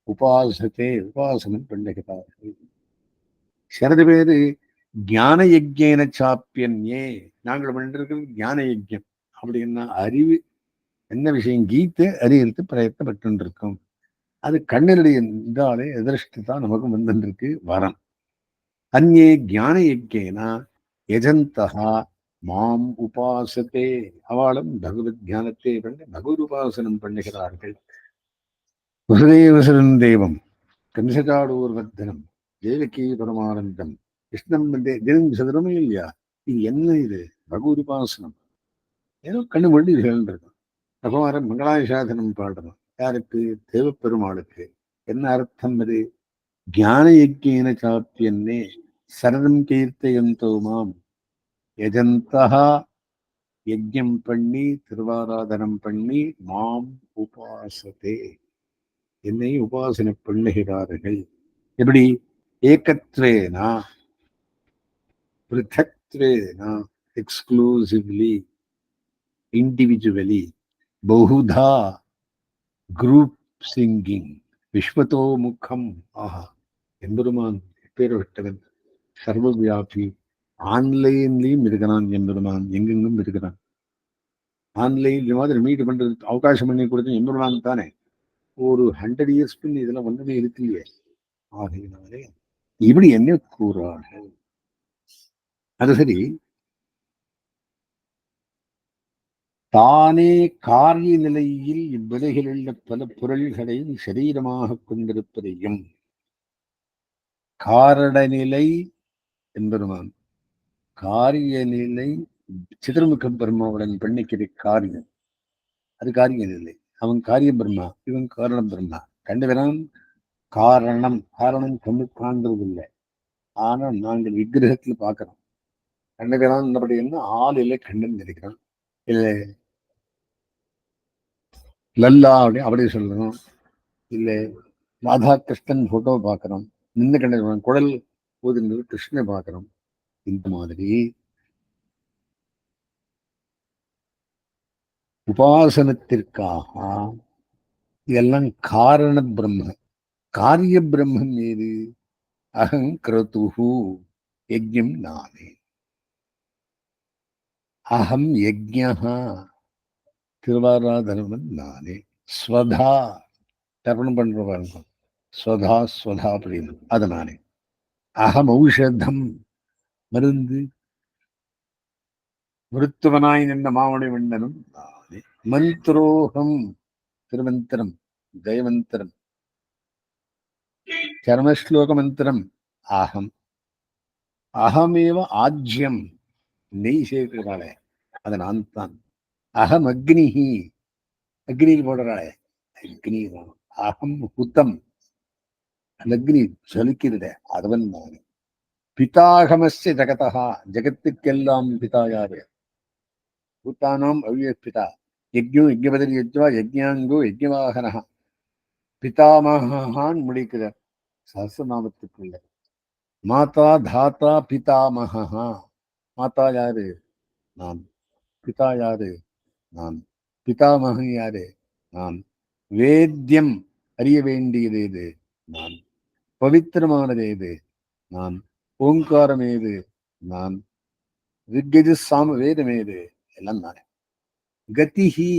உபாசத்தே, உபாசனம் பண்ணுகிறார்கள். சிலது பேரு ஞான யஜ்ஞேன சாப்பியன்யே, நாங்கள் பண்ணிருக்கிறது ஞான யஜ்யம் அப்படின்னா அறிவு என்ன விஷயம் கீதை அறியறது பிரயத்தப்பட்டு இருக்கோம். அது கண்ணினுடைய இதாலே எதிர்ஷ்டு தான் நமக்கு வந்துருக்கு வரம். அந்நே ஞான யஜ்ஞேனா யஜந்தஹா மாம் உபாசத்தே, அவளும் பகவத் தியானத்தை பண்ணி பகவத் உபாசனம் பண்ணுகிறார்கள். வசுதேவசுதன் தேவம் கம்சகாடூர்வர்தனம் தேவகி பரமானந்தம் கிருஷ்ணன் வந்து தினம் சதுரமே இல்லையா? இது என்ன இது? பகவத் உபாசனம். ஏதோ கண்ணு மொழி இருக்கும். பகவான மங்களாசாசனம் பாடுறோம். யாருக்கு? தேவப்பெருமாளுக்கு. என்ன அர்த்தம் அது? ஞான யஜ்ஞேன சாப்பியன்னே சரணம் கீர்த்தயந்தோ மாம் யஜந்தா யஜ்ஞம் பண்ணி திருவாராதனம் பண்ணி மாம் உபாசதே, என்னை உபாசனை பண்ணுகிறார்கள். எப்படி? ஏகத்வேனா பிருத்தக்த்வேனா எக்ஸ்க்ளூசிவ்லி இண்டிவிஜுவலி பகுதா குரூப் சிங்கிங் விஸ்வத்தோ முகம். ஆஹா, எம்பெருமான் எப்பேற்பட்டவன்! சர்வவியாபி. ஆன்லைன்லயும் இருக்கிறான் எம்பெருமான், எங்கெங்கும் இருக்கிறான். ஆன்லைன் இது மாதிரி மீட் பண்றது அவகாசம் பண்ணி கொடுத்து எம்பெருமான் தானே. ஒரு 100 இயர்ஸ் பின் இதெல்லாம் ஒண்ணுமே இருக்கு இல்லையே. ஆகையினாலே இப்படி என்ன கூறார்கள்? அது சரி, தானே காரிய நிலையில் இவ்வுலகில் உள்ள பல பொருள்களை சரீரமாக கொண்டிருப்பதையும் காரணநிலை என்பதுமான் காரிய நிலை சிதர்முக பிரம்மாவுடன் பண்ணிக்கிற காரியம், அது காரிய நிலை. அவன் காரிய பிரம்மா, இவன் காரண பிரம்மா. கண்டுவரான் காரணம். காரணம் கண்ணு காண்றது இல்லை. ஆனா நாங்கள் விக்கிரகத்துல பார்க்கிறோம். கண்டுவரான் என்ன ஆள் இல்லை, கண்ணன் இருக்கிறான் இல்லை. லல்லா அப்படி சொல்லணும். இல்லை ராதா கிருஷ்ணன் போட்டோ பார்க்கிறோம். நின்று கண்டு குழல் ஊதுன்றது கிருஷ்ணனை பார்க்கிறோம். இந்த மாதிரி உபாசனத்திற்காக இதெல்லாம் காரண பிரம்ம. காரிய பிரம்மம் ஏது? அகம் கிரதுஹு, யஜ்ஞம் நானே. அகம் யஜ்ஞா, திருவாராதனவன் நானே. ஸ்வதா தர்ப்பணம் பண்ற பாருங்க, ஸ்வதா ஸ்வதா அப்படின்னு, அது நானே. அகம் ஔஷதம், மருந்து. மருத்துவனாய் நின்ற மாவனை வண்ணனும் நானே. மந்திரோகம், திருமந்திரம், ஜெயமந்திரம், சரமஸ்லோக மந்திரம். அகம். அகமேவ ஆஜ்யம், நெய் சேர்க்கிறாளே, அது நான் தான். அகம் அக்னிஹி, அக்னியில் போடுறாளே, அக்னி தான். அகம் ஹுத்தம், அந்த அக்னி ஜலிக்கிறதே, அதுவன் நான். பிதாகமஸ்ய ஜகதா, ஜகத்துக்கெல்லாம் பிதா யாரு? பூத்தானாம் அவ்ய பிதா. யஜ்ஞோ யஜ்ஞபதரி யஜ்வா யஜ்ஞாங்கோ யஜ்ஞவாகனா. பிதாமகான் முடிக்கிறார் சஹஸ்ரநாமத்துக்குள்ள. மாதா தாத்தா பிதாமகா. மாதா யாரு? நான். பிதா யாரு? நான். பிதாமகன் யாரு? நான். வேத்தியம், அறிய வேண்டியது எது? நான். பவித்திரமானது எது? நான். ஓங்காரம் ஏது? நான். ரிக்கஜு சாம வேதம் ஏது? எல்லாம் நானே. கதிஹி,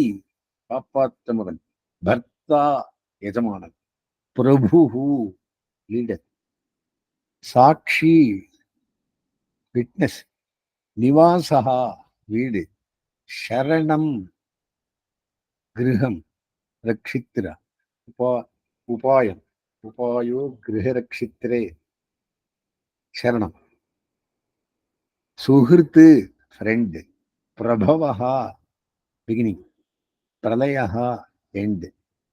காப்பாற்றமவன். பர்த்தா, எஜமானன். பிரபு, லீடர். சாட்சி, விட்னஸ். நிவாசகா, வீடு. சரணம், கிரகம். ரக்ஷித்ரா, उपा उपायम, उपायो गृहरक्षित्रे, शरणम. सुहृत्, फ्रेंड. प्रभवः, बिगिनिंग. प्रलयः, एंड.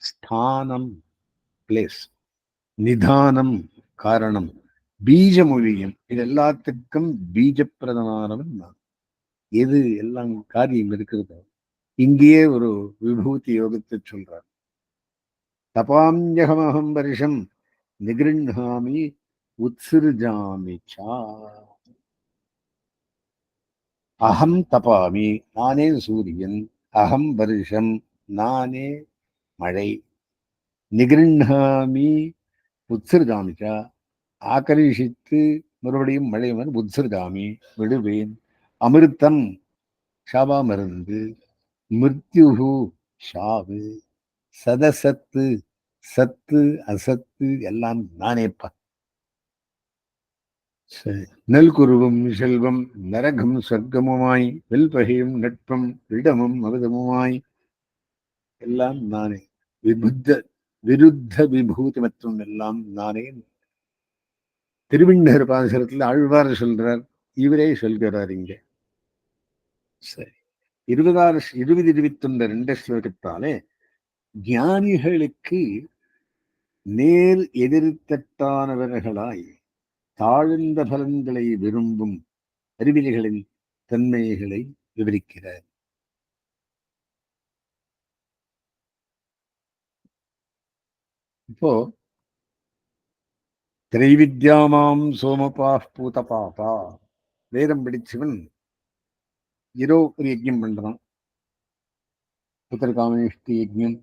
स्थानम, प्लेस. நிதானம், காரணம். பீஜமொழியம், இது எல்லாத்துக்கும் பீஜப்பிரதமானவன் நான். எது எல்லாம் காரியம் இருக்கிறதோ இங்கேயே ஒரு விபூதி யோகத்தை சொல்றார். தபாம்யகமகம் வருஷம் நிகிருண்ணாமி உத்சிருஜாமி சா. அகம் தபாமி, நானே சூரியன். அகம் வருஷம், நானே மழை. நிகிருண்ணாமி உத்சிருஜாமி சா, ஆக்கர்ஷித்து மறுபடியும் மழை வந்து உத்சிருஜாமி, விடுவேன். அமிர்தம், ஷாபா மருந்து. மிருத்யுஹு, ஷாவு. சதசத்து, சத்து அசத்து எல்லாம் நானேப்பா. நெல்குருவும் செல்வம் நரகம் சொர்க்கமுமாய் வெல்பகையும் நட்பம் இடமும் அமிர்தமுமாய் எல்லாம் நானே. விருத்த விபூதி மற்றும் எல்லாம் நானே. திருவிண்ணகர் பாசுரத்தில் ஆழ்வார் சொல்றார், இவரே சொல்கிறார் இங்க. சரி, 20 ரெண்டு ஸ்லோகத்தாலே ஞானிகளுக்கு நேர் எதிர்த்தட்டானவர்களாய் தாழ்ந்த பலன்களை விரும்பும் அறிவிலிகளின் தன்மைகளை விவரிக்கிறார். இப்போ திரைவித்யாமாம் சோமபா பூத பாபா, வேதம் படிச்சவன் ஏதோ ஒரு யஜ்யம் பண்றான். புத்திரகாமேஷ்டி யஜ்யம்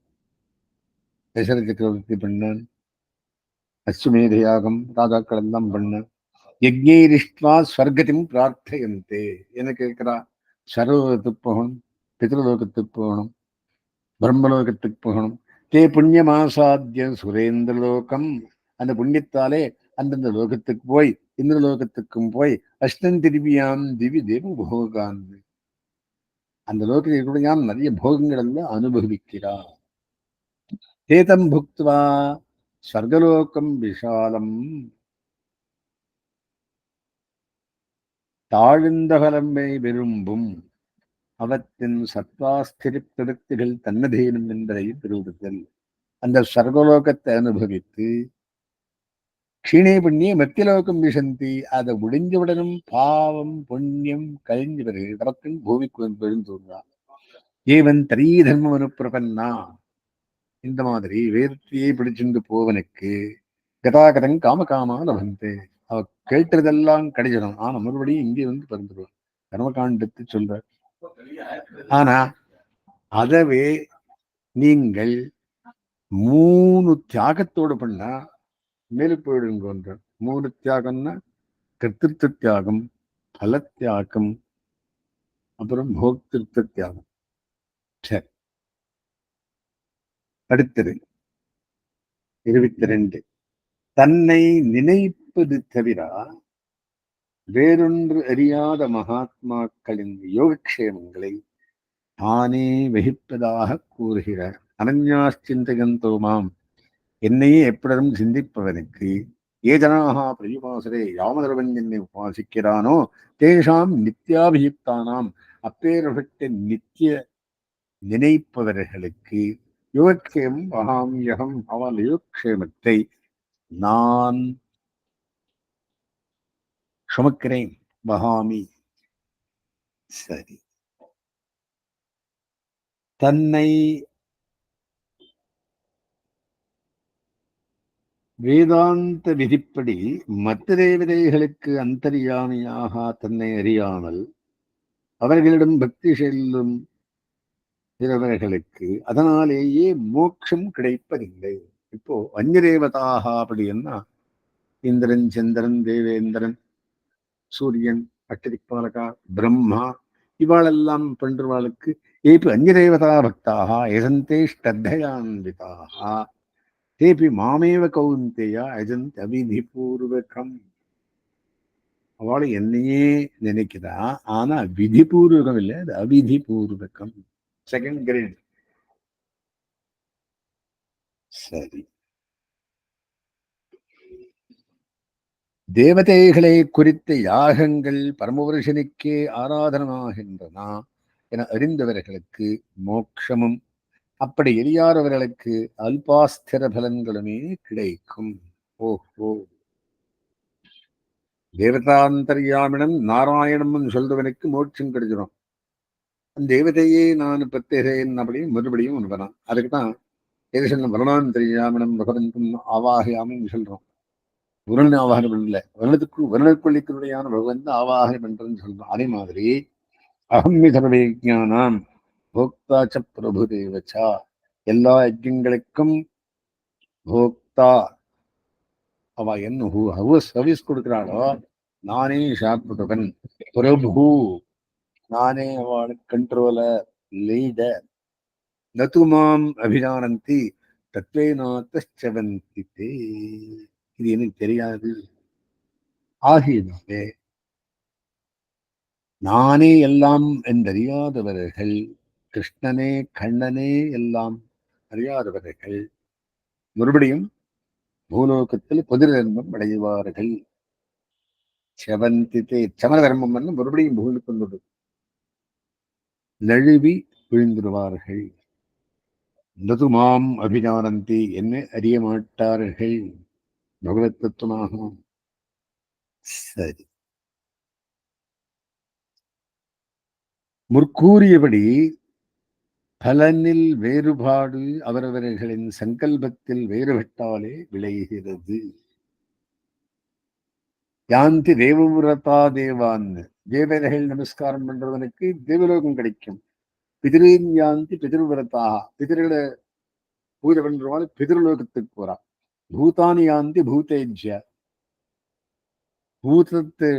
தசர சக்கரவர்த்தி பண்ணான். அஸ்வமேத யாகம் ராஜாக்கள் எல்லாம் பண்ண. யஜ்ஞைரிஷ்ட்வா ஸ்வர்கத்தையும் பிரார்த்தையந்தே, என்ன கேட்கிறா? சர்வலோகத்துக்கு போகணும், பித்ருலோகத்துக்கு போகணும், பிரம்மலோகத்துக்கு போகணும். தே புண்ணியமாசாத்திய சுரேந்திரலோகம், அந்த புண்ணியத்தாலே அந்தந்த லோகத்துக்கு போய் இந்திரலோகத்துக்கும் போய் அஷ்டந்திரிவியாம் திவி தேவ போகான், அந்த லோகத்தில் இருக்கக்கூடிய நிறைய போகங்கள் எல்லாம் அனுபவிக்கிறார். தேதம் புக்துவா ஸ்வர்கலோகம் விஷாலம், தாழ்ந்த பலமை விரும்பும் அவற்றின் சத்வாஸ்திரிப்படுத்துகள் தன்னதேனும் என்பதை பெறுவதில் அந்த சர்வலோகத்தை அனுபவித்து க்ஷீணே புண்ணிய மத்தியலோகம் விசந்தி, அதை முடிஞ்சவுடனும் பாவம் புண்ணியம் கழிஞ்சு வருகிறது, தரத்தின் பூமிக்கு பெருந்தோன்றான். ஏவன் தரீ தர்மம் அனுப்பிரபன்னா, இந்த மாதிரி வேதத்தையே பிடிச்சிருந்து போவனுக்கு கதாகதம் காம காமா லபந்தே, அவ கேட்டதெல்லாம் கிடைச்சிடும். ஆனா மறுபடியும் இங்கே வந்து பிறந்துடுவான். கர்மகாண்டத்தை சொல்ற. ஆனா அதவே நீங்கள் 3 தியாகத்தோடு பண்ணா மேலு போயிடுங்கன்ற. 3 தியாகம்னா கர்த்திருத்த தியாகம், பல தியாகம், அப்புறம் போக்திருத்த தியாகம். சரி, அடுத்தது 22. தன்னை நினைப்பது தவிர வேறொன்று அறியாத மகாத்மாக்களின் யோகக்ஷேமங்களை தானே வகிப்பதாக கூறுகிறார். அனன்யாச்சிந்தகந்தோ மாம், என்னையே எப்பொழுதும் சிந்திப்பவனுக்கு ஏ ஜனாக பிரயுபாசரே, யாமதர்வன் என்னை உபாசிக்கிறானோ தேஷாம் நித்யாபியுக்தானாம், அப்பேற்பட்ட நித்திய நினைப்பவர்களுக்கு யோகக்ஷேமம் வகாமியகம், அவன் யோகக்ஷேமத்தை நான் சுமக்கிறேன். வகாமி. சரி, தன்னை வேதாந்த விதிப்படி மற்ற தேவதைகளுக்கு அந்தர்யாமியாக தன்னை அறியாமல் அவர்களிடம் பக்தி செல்லும் சிலவர்களுக்கு அதனாலேயே மோட்சம் கிடைப்பதில்லை. இப்போ அந்நியதேவதாக அப்படின்னா இந்திரன், சந்திரன், தேவேந்திரன், சூரியன், அட்டதிக்பாலகா, பிரம்மா, இவாளெல்லாம் பண்றவாளுக்கு ஏபி அந்நியதேவதா பக்தாக எசந்தே ஸ்ரத்தையான்விதாக தேபி மாமேவ கௌந்தேயா அஜந்த் அவிதிபூர்வகம். அவளை என்னையே நினைக்கிறா, ஆனா விதிபூர்வகம் இல்லை, அது அவிதிபூர்வகம், செகண்ட் கிரேட். சரி, தேவதைகளை குறித்த யாகங்கள் பரமபுருஷனுக்கே ஆராதனமாகின்றன என அறிந்தவர்களுக்கு மோட்சமும், அப்படி எரியாதவர்களுக்கு அல்பாஸ்திர பலன்களுமே கிடைக்கும். ஓஹோ, தேவதாந்தர்யாமினம் நாராயணம் சொல்றவனுக்கு மோட்சம் கிடைச்சிடும். அந்த தேவதையே நான் பிரத்யேகன் அப்படின்னு மறுபடியும் உண்பதான். அதுக்குதான் எது சொல்லணும், வருணாந்தர்யாமினம் பகவந்தும் ஆவாகியாமின்னு சொல்றோம். வருணன் ஆவாகனம் இல்லை, வருணத்துக்குள்ளிக்குள்ளையான பகவன் ஆவாகனம் பண்றதுன்னு சொல்றோம். அதே மாதிரி அகம்மி சர்வவிஜானாம் போக்தாச்ச பிரபு தேவச்சா, எல்லா யஜ்யங்களுக்கும் போக்தா, அவ என்ன சர்வீஸ் கொடுக்கிறாளோ நானே சாப்பிட்டவன். பிரபு, நானே அவளுக்கு கண்ட்ரோலர், லீடர். நதுமாம் அபிஜானந்தி தத்வேனாத்தவந்தி, இது எனக்கு தெரியாது. ஆகியதாலே நானே எல்லாம் என்றறியாதவர்கள், கிருஷ்ணனே கண்ணனே எல்லாம் அறியாதவர்கள் மறுபடியும் பூலோகத்தில் பொது ஜன்மம் அடைவார்கள். செவந்தித்தே சமர தர்மம் மறுபடியும் புகழ்ந்து கொண்டு நழுவி விழுந்துடுவார்கள். நதுமாம் அபிஜானந்தி என்ன அறிய மாட்டார்கள். பகவத் தத்துவமாக. சரி, முற்கூறியபடி பலனில் வேறுபாடு அவரவர்களின் சங்கல்பத்தில் வேறுபட்டாலே விளைகிறது. யாந்தி தேவவிரதா தேவான்னு, தேவர்கள் நமஸ்காரம் பண்றவனுக்கு தேவலோகம் கிடைக்கும். பிதிரீன் யாந்தி பிதிர்விரதா, பிதிர்களை பூஜை பண்றவாள் பிதிர்லோகத்துக்கு போறா. பூதானி யாந்தி பூதேஜ்ய, பூதத்தை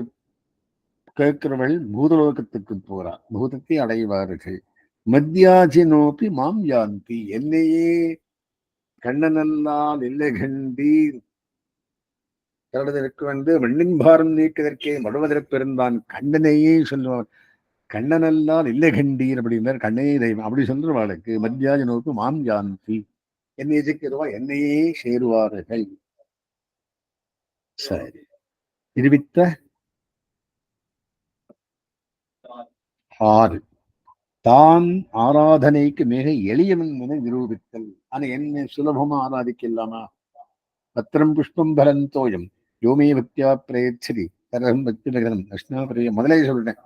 கேட்கிறவள் பூதலோகத்துக்கு போறா, பூதத்தை அடைவார்கள். மத்தியாஜி நோப்பி மாம் யாந்தி, என்னையே கண்ணனல்லால் இல்லை கண்டீர், தரடுதற்கு வெண்ணின் பாரம் நீக்குதற்கே மடுவதற்கு இருந்தான் கண்ணனையே சொல்லுவான். கண்ணனல்லால் இல்லை கண்டீர் அப்படின்னார். கண்ணையே தெய்வம் அப்படி சொல்றவாளுக்கு மத்தியாஜி நோக்கு மாம் யாந்தி, என்னை எஜிக்கிறவா என்னையே சேருவார்கள். சரி, இருவித்த 6. தான் ஆராதனைக்கு மிக எளியவன் என நிரூபித்தல். ஆனா என்ன சுலபமா ஆராதிக்கலாமா? பத்திரம் புஷ்பம் பலந்தோயம் யோமே பக்தியா பிரேச்சதி தரகம் பக்தி நகரம் அஷ்ணாபிரிய, முதலே சொல்றேன்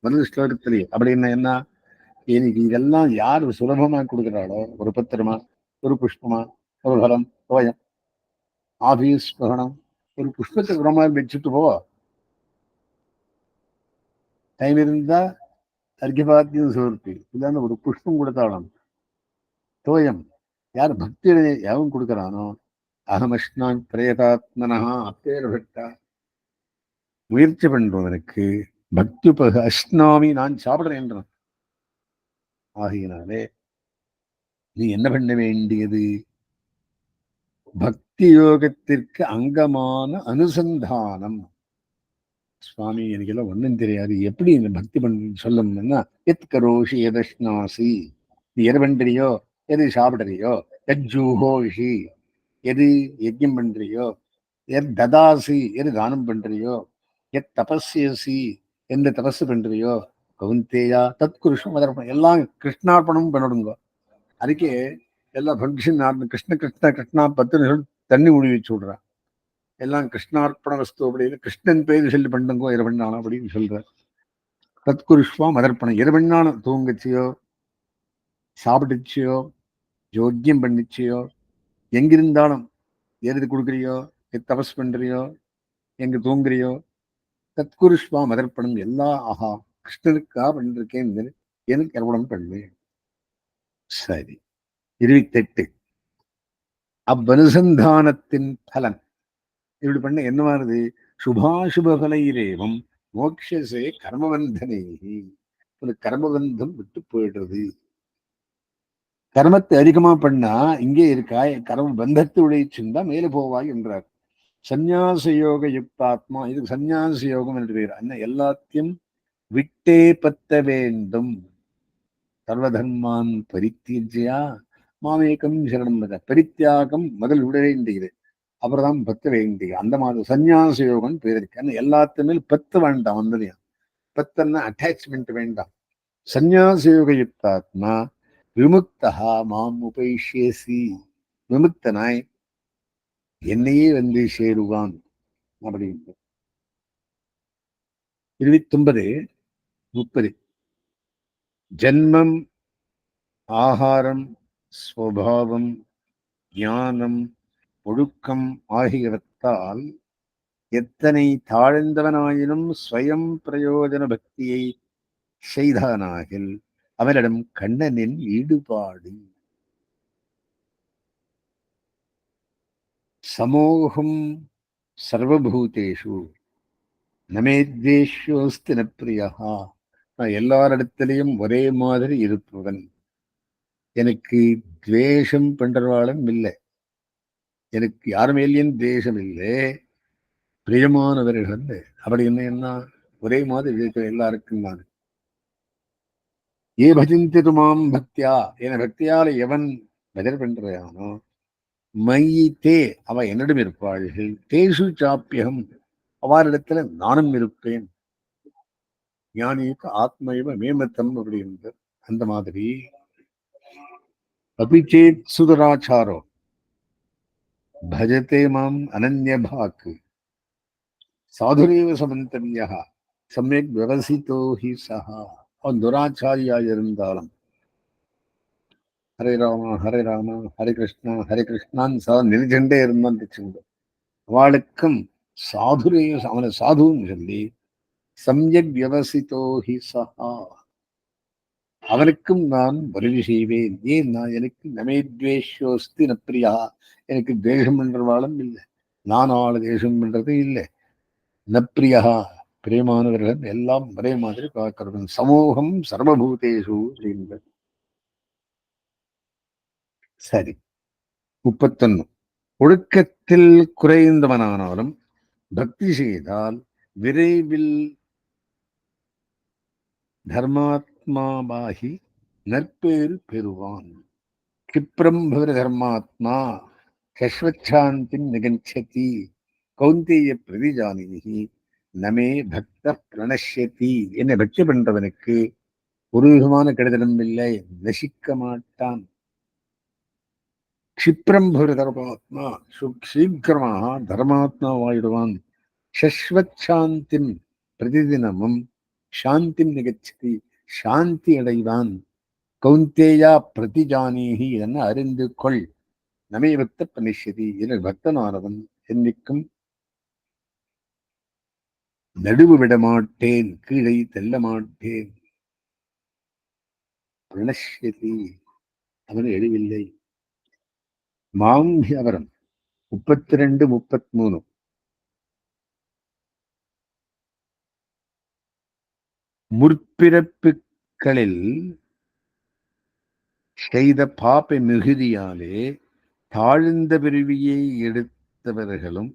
முதல் ஸ்லோகத்திலேயே. அப்படின்னா என்ன, எனக்கு இதெல்லாம் யார் சுலபமா கொடுக்குறாளோ, ஒரு பத்திரமா, ஒரு புஷ்பமா, ஒரு பலம் தோயம், ஆபீஸ் பகனம், ஒரு புஷ்பத்தை குரமா வச்சுட்டு போ, டைம் இருந்தா அர்க்கியபாத்தியம் சோர்த்தி இல்லாம ஒரு புஷ்பம் கொடுத்தாலும் தோயம், யார் பக்தியை யாவும் கொடுக்குறானோ, அகமஷ்ணான் பிரேதாத்மனா அப்பேற்பட்ட முயற்சி பண்றவனுக்கு பக்தி பக அஷ்ணாமி, நான் சாப்பிடுறேன். ஆகையினாலே நீ என்ன பண்ண வேண்டியது? பக்தி யோகத்திற்கு அங்கமான அனுசந்தானம். சுவாமி எனக்கெல்லாம் ஒன்றும் தெரியாது, எப்படி இந்த பக்தி பண்ண சொல்லணும்னா, எத் கரோஷி எதஷ்னாசி, நீ எது பண்றியோ, எது சாப்பிடுறியோ, எத் ஜூஹோஷி, எது யஜ்யம் பண்றியோ, எத் ததாசி, எது தானம் பண்றியோ, எத் தபஸ்யசி, எந்த தபஸ் பண்றியோ, கவுந்தேயா தத் குருஷம் அதர்ப்பணம், எல்லாம் கிருஷ்ணார்ப்பணமும் பண்ணிடுங்க. அதுக்கே எல்லா ஃபங்க்ஷன் கிருஷ்ண கிருஷ்ண கிருஷ்ணா 10 நிமிஷம் தண்ணி ஊடி வச்சு விடுறான். எல்லாம் கிருஷ்ணார்ப்பண வஸ்து அப்படின்னு கிருஷ்ணன் பேர் சொல்லி பண்ணுங்கோ, எது பண்ணாலும் அப்படின்னு சொல்ற. தத்குருஷ்வா மதர்ப்பணம், எது பண்ணாலும் தூங்கச்சியோ, சாப்பிட்டுச்சியோ, யோக்கியம் பண்ணிச்சியோ, எங்கிருந்தாலும் எது கொடுக்குறியோ, தபஸ் பண்றியோ, எங்க தூங்குறியோ, தத்குருஷ்வா மதர்ப்பணம், எல்லா ஆஹா கிருஷ்ணனுக்கா பண்ணிருக்கேன், எனக்கு அர்ப்பணம் பண்ணு. சரி, 28. அவ்வனுசந்தானத்தின் பலன் இப்படி பண்ண என்னவானது? சுபாசுபகலைரேவம் மோட்சசே கர்மபந்தனை, ஒரு கர்மபந்தம் விட்டு போயிடுறது. கர்மத்தை அதிகமா பண்ணா இங்கே இருக்காய், கர்ம பந்தத்தை உடைச்சுண்டா மேல போவாய் என்றார். சந்நியாச யோக யுக்தாத்மா, இதுக்கு சந்நியாச யோகம் என்று பேர். என்ன, எல்லாத்தையும் விட்டே பத்த வேண்டும். சர்வதர்மான் பரித்தீஜ்யா மாமேகம் சரணம் வத, பரித்தியாகம் முதல் விட வேண்டியது, அப்புறம் பத்த வேண்டிய அந்த மாதிரி சந்நியாச யோகம் பேர் இருக்கு. எல்லாத்துமே பத்து வேண்டாம், வந்ததையும் பத்தன்னா அட்டாச்மெண்ட் வேண்டாம். சந்நியாச யோக யுக்தாத்மா விமுக்தா மாம் உபைஷ்யசி, விமுக்தனாய் என்னையே சேருவான் அப்படின்னு. 29, 30. ஜன்மம், ஆகாரம், ஸ்வபாவம், ஞானம், ஒழுக்கம் ஆகியவற்றால் எத்தனை தாழ்ந்தவனாயினும் ஸ்வயம் பிரயோஜன பக்தியை செய்தானாகில் அவனிடம் கண்ணனின் ஈடுபாடு. சமோகம் சர்வபூதேஷு நமேத்வேஷ்யோஸ்தி ந பிரியா, நான் எல்லாரிடத்திலையும் ஒரே மாதிரி இருப்பவன், எனக்கு துவேஷம் பண்றவாளும் இல்லை, எனக்கு யார் மேலேயும் துவேஷம் இல்லை, பிரியமானவர்கள் அப்படி என்ன ஒரே மாதிரி இருக்கிற எல்லாருக்கும் நான். ஏ பஜந்தி மாம் பக்தியா, என பக்தியால எவன் பஜனை பண்றானோ, மயி தே அவ என்னிடம் இருப்பாள்கள், தேசு சாப்பியம் அவரிடத்துல நானும் இருப்பேன். ஞானிக்கு ஆத்மைவ மேமத்தம் அப்படின்ற அந்த மாதிரி அபிச்சேத் சுதராச்சாரோ பஜதே மாம் அனன்யபாக் சாதுரேவ சமந்தன்யா சமயக் விவசித்தோ ஹி சஹா. அவன் துராச்சாரியா இருந்தாலும் ஹரே ராமா ஹரே கிருஷ்ணான்னு நினைச்சுட்டே இருந்தான் வச்சுங்க. அவளுக்கும் சாதுரேவ அவனை சாதுன்னு சொல்லி சமயக் விவசித்தோ ஹி சஹா அவனுக்கும் நான் உதவி செய்வேன். ஏன் நான் எனக்கு நமேத்வேஷோஸ்தி நப்பிரியா எனக்கு துவேஷம் பண்றவாளும் இல்லை, நான் அவளை தேசம் பண்றது இல்லை. நப்பிரியா பிரியமானவர்கள் எல்லாம் ஒரே மாதிரி பார்க்கிறவன். சமூகம் சர்வபூதேஷு அப்படின்றது. சரி. 31 ஒழுக்கத்தில் குறைந்தவனானாலும் பக்தி செய்தால் விரைவில் தர்மாத்மாவாகி நற்பேறு பெறுவான். கிப்ரம் பவர தர்மாத்மா சஸ்வச்சாந்திம் நிகஞ்சதி கௌந்தேய பிரதிஜானிகி நமே பக்த பிரணஷ்யதி. என்னை பக்தி பண்றவனுக்கு ஒரு விதமான கெடுதலும் இல்லை, நசிக்க மாட்டான். க்ஷிப்ரம் பவர தர்மாத்மா சீக்கிரமாக தர்மாத்மாவாயிடுவான். சஸ்வச்சாந்திம் பிரதிதினமும் சாந்திம் நிகச்சதி சாந்தி அடைவான். கௌந்தேயா பிரதிஜானீகி இதனை அறிந்து கொள். நமே பக்த பனிஷதி என பக்தனானவன் என்னைக்கும் நடுவு விட மாட்டேன், கீழே தெல்ல மாட்டேன். பிரணஷ்யதி அவன் எழுவில்லை. மாம்யவரம் 32, 33 முற்பிறப்புகளில் செய்த பாப்ப மிகுதியாலே தாழ்ந்த பிறவியை எடுத்தவர்களும்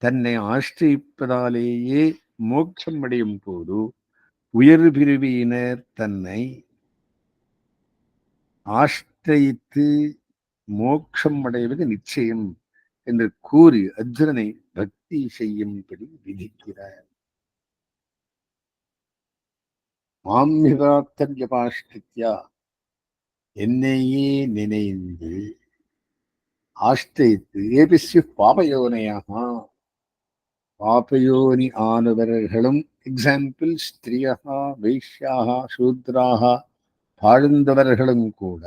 தன்னை ஆශ්‍රயிப்பதாலேயே மோட்சம் அடையும் போது உயர் பிரிவியினர் தன்னை ஆශ්‍රயித்து மோட்சம் அடைவது நிச்சயம் என்று கூறி அர்ஜுனனை பக்தி செய்யும்படி விதிக்கிறார். மாம்யபாஷ்டித்யா என்னையே நினைந்து ஆஷ்டித்து ஏபிஸ்ய பாபயோனையாக பாபயோனி ஆனவர்களும் எக்ஸாம்பிள் ஸ்திரியா வைஷ்யாக சூத்ராக தாழ்ந்தவர்களும் கூட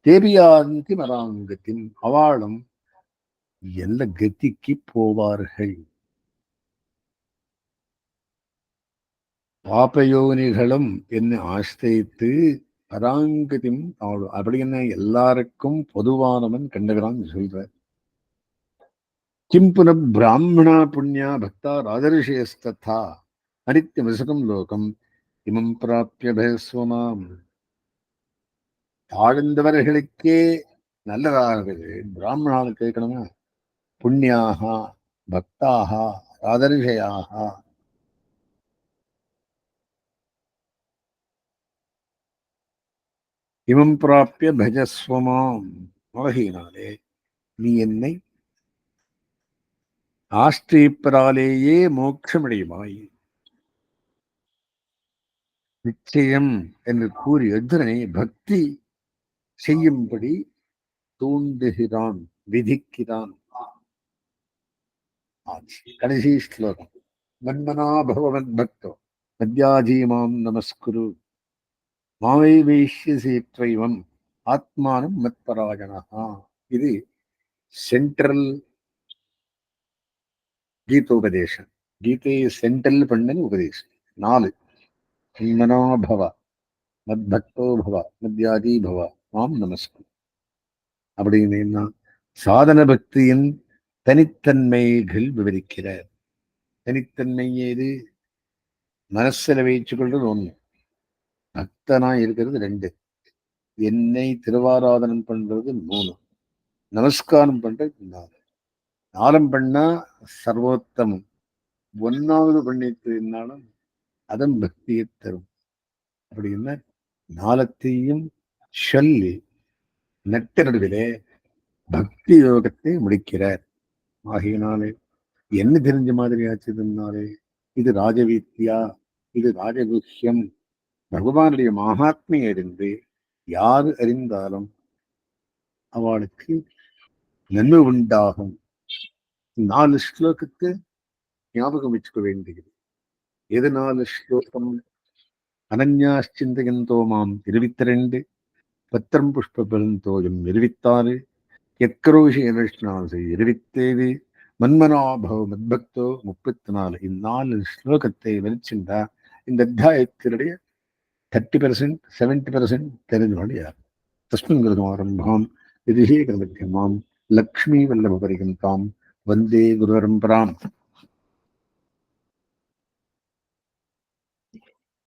தேபியாந்தி மராங்கத்தின் அவளும் எல்லா கதிக்கு போவார்கள். பாபயோனிகளும் என்னை ஆශ්‍රயித்து பராங்கதியும் அப்படின்னு எல்லாருக்கும் பொதுவானவன் கண்டுகிறான் சொல்ற. கிம் புன பிராமணா புண்ணியா பக்தா ராஜரிஷேஸ்தா அனித்யமசுகம் லோகம் இமம் பிராப்பிய பகஸ்வமாம். தாழ்ந்தவர்களுக்கே நல்லதாகுது, பிராமணால் கேட்கணுமா? புண்ணியாக பக்தாக ராஜரிஷயாக இமம் பிராப்பிய பஜஸ்வமாம். ஆகையினாலே நீ என்னை ஆශ්‍රயிப்பதாலேயே மோட்சமடையுமாய் நிச்சயம் என்று கூறி அர்ஜுனனை பக்தி செய்யும்படி தூண்டுகிறான், விதிக்கிறான். கடைசி ஸ்லோகம். மன்மனா பகவன் பக்தோ மத்யாஜீமாம் நமஸ்குரு மாவை வைஷ்யசேத்வைவம் ஆத்மானம் மத்பராயணா. இது சென்ட்ரல் கீதோபதேசம். கீதையை சென்ட்ரல் பண்ணது உபதேசம் 4. மன்மனா பவ மத்பக்தோ பவ மத்யாதி பவ மாம் நமஸ்கு அப்படின்னு சாதன பக்தியின் தனித்தன்மைகள் விவரிக்கிறார். தனித்தன்மை ஏது? மனசுல வைச்சுக்கொள்றது 1, பக்தனா இருக்கிறது 2, என்னை திருவாராதனம் பண்றது 3, நமஸ்காரம் பண்றது 4. 4 பண்ணா சர்வோத்தமம். 1வது பண்ணிட்டுனாலும் அதன் பக்தியை தரும். அப்படின்னா 4த்தையும் சொல்லி நட்ட நடுவிலே பக்தி யோகத்தை முடிக்கிறார். ஆகையினாலே என்ன தெரிஞ்ச மாதிரி ஆச்சுதுனாலே இது ராஜவித்யா, இது ராஜகுஹ்யம். பகவானுடைய மகாத்மியம் இருந்து யாரு அறிந்தாலும் அவளுக்கு நன்மை உண்டாகும். 4 ஸ்லோகத்தை ஞாபகம் வச்சுக்க வேண்டியது. எது 4 ஸ்லோகம்? அனன்யாச்சிந்தயந்தோ மாம் 22, பத்திரம் புஷ்பபலந்தோயம் 26, எத்கரோஷி எதஷ்ணாசி 27, மன்மனாபவ மத்பக்தோ 34. இந்த 4 ஸ்லோகத்தை வலிச்சுண்டா இந்த அத்தியாயத்தினுடைய 30%, 70% தெரிஞ்சவள் யார்? தஸ்மின் கிருதமாரம்பாம் விதிஹே கிருதமாம் லக்ஷ்மி வல்லப பரிகந்தாம் வந்தே குரு பரம்பராம்.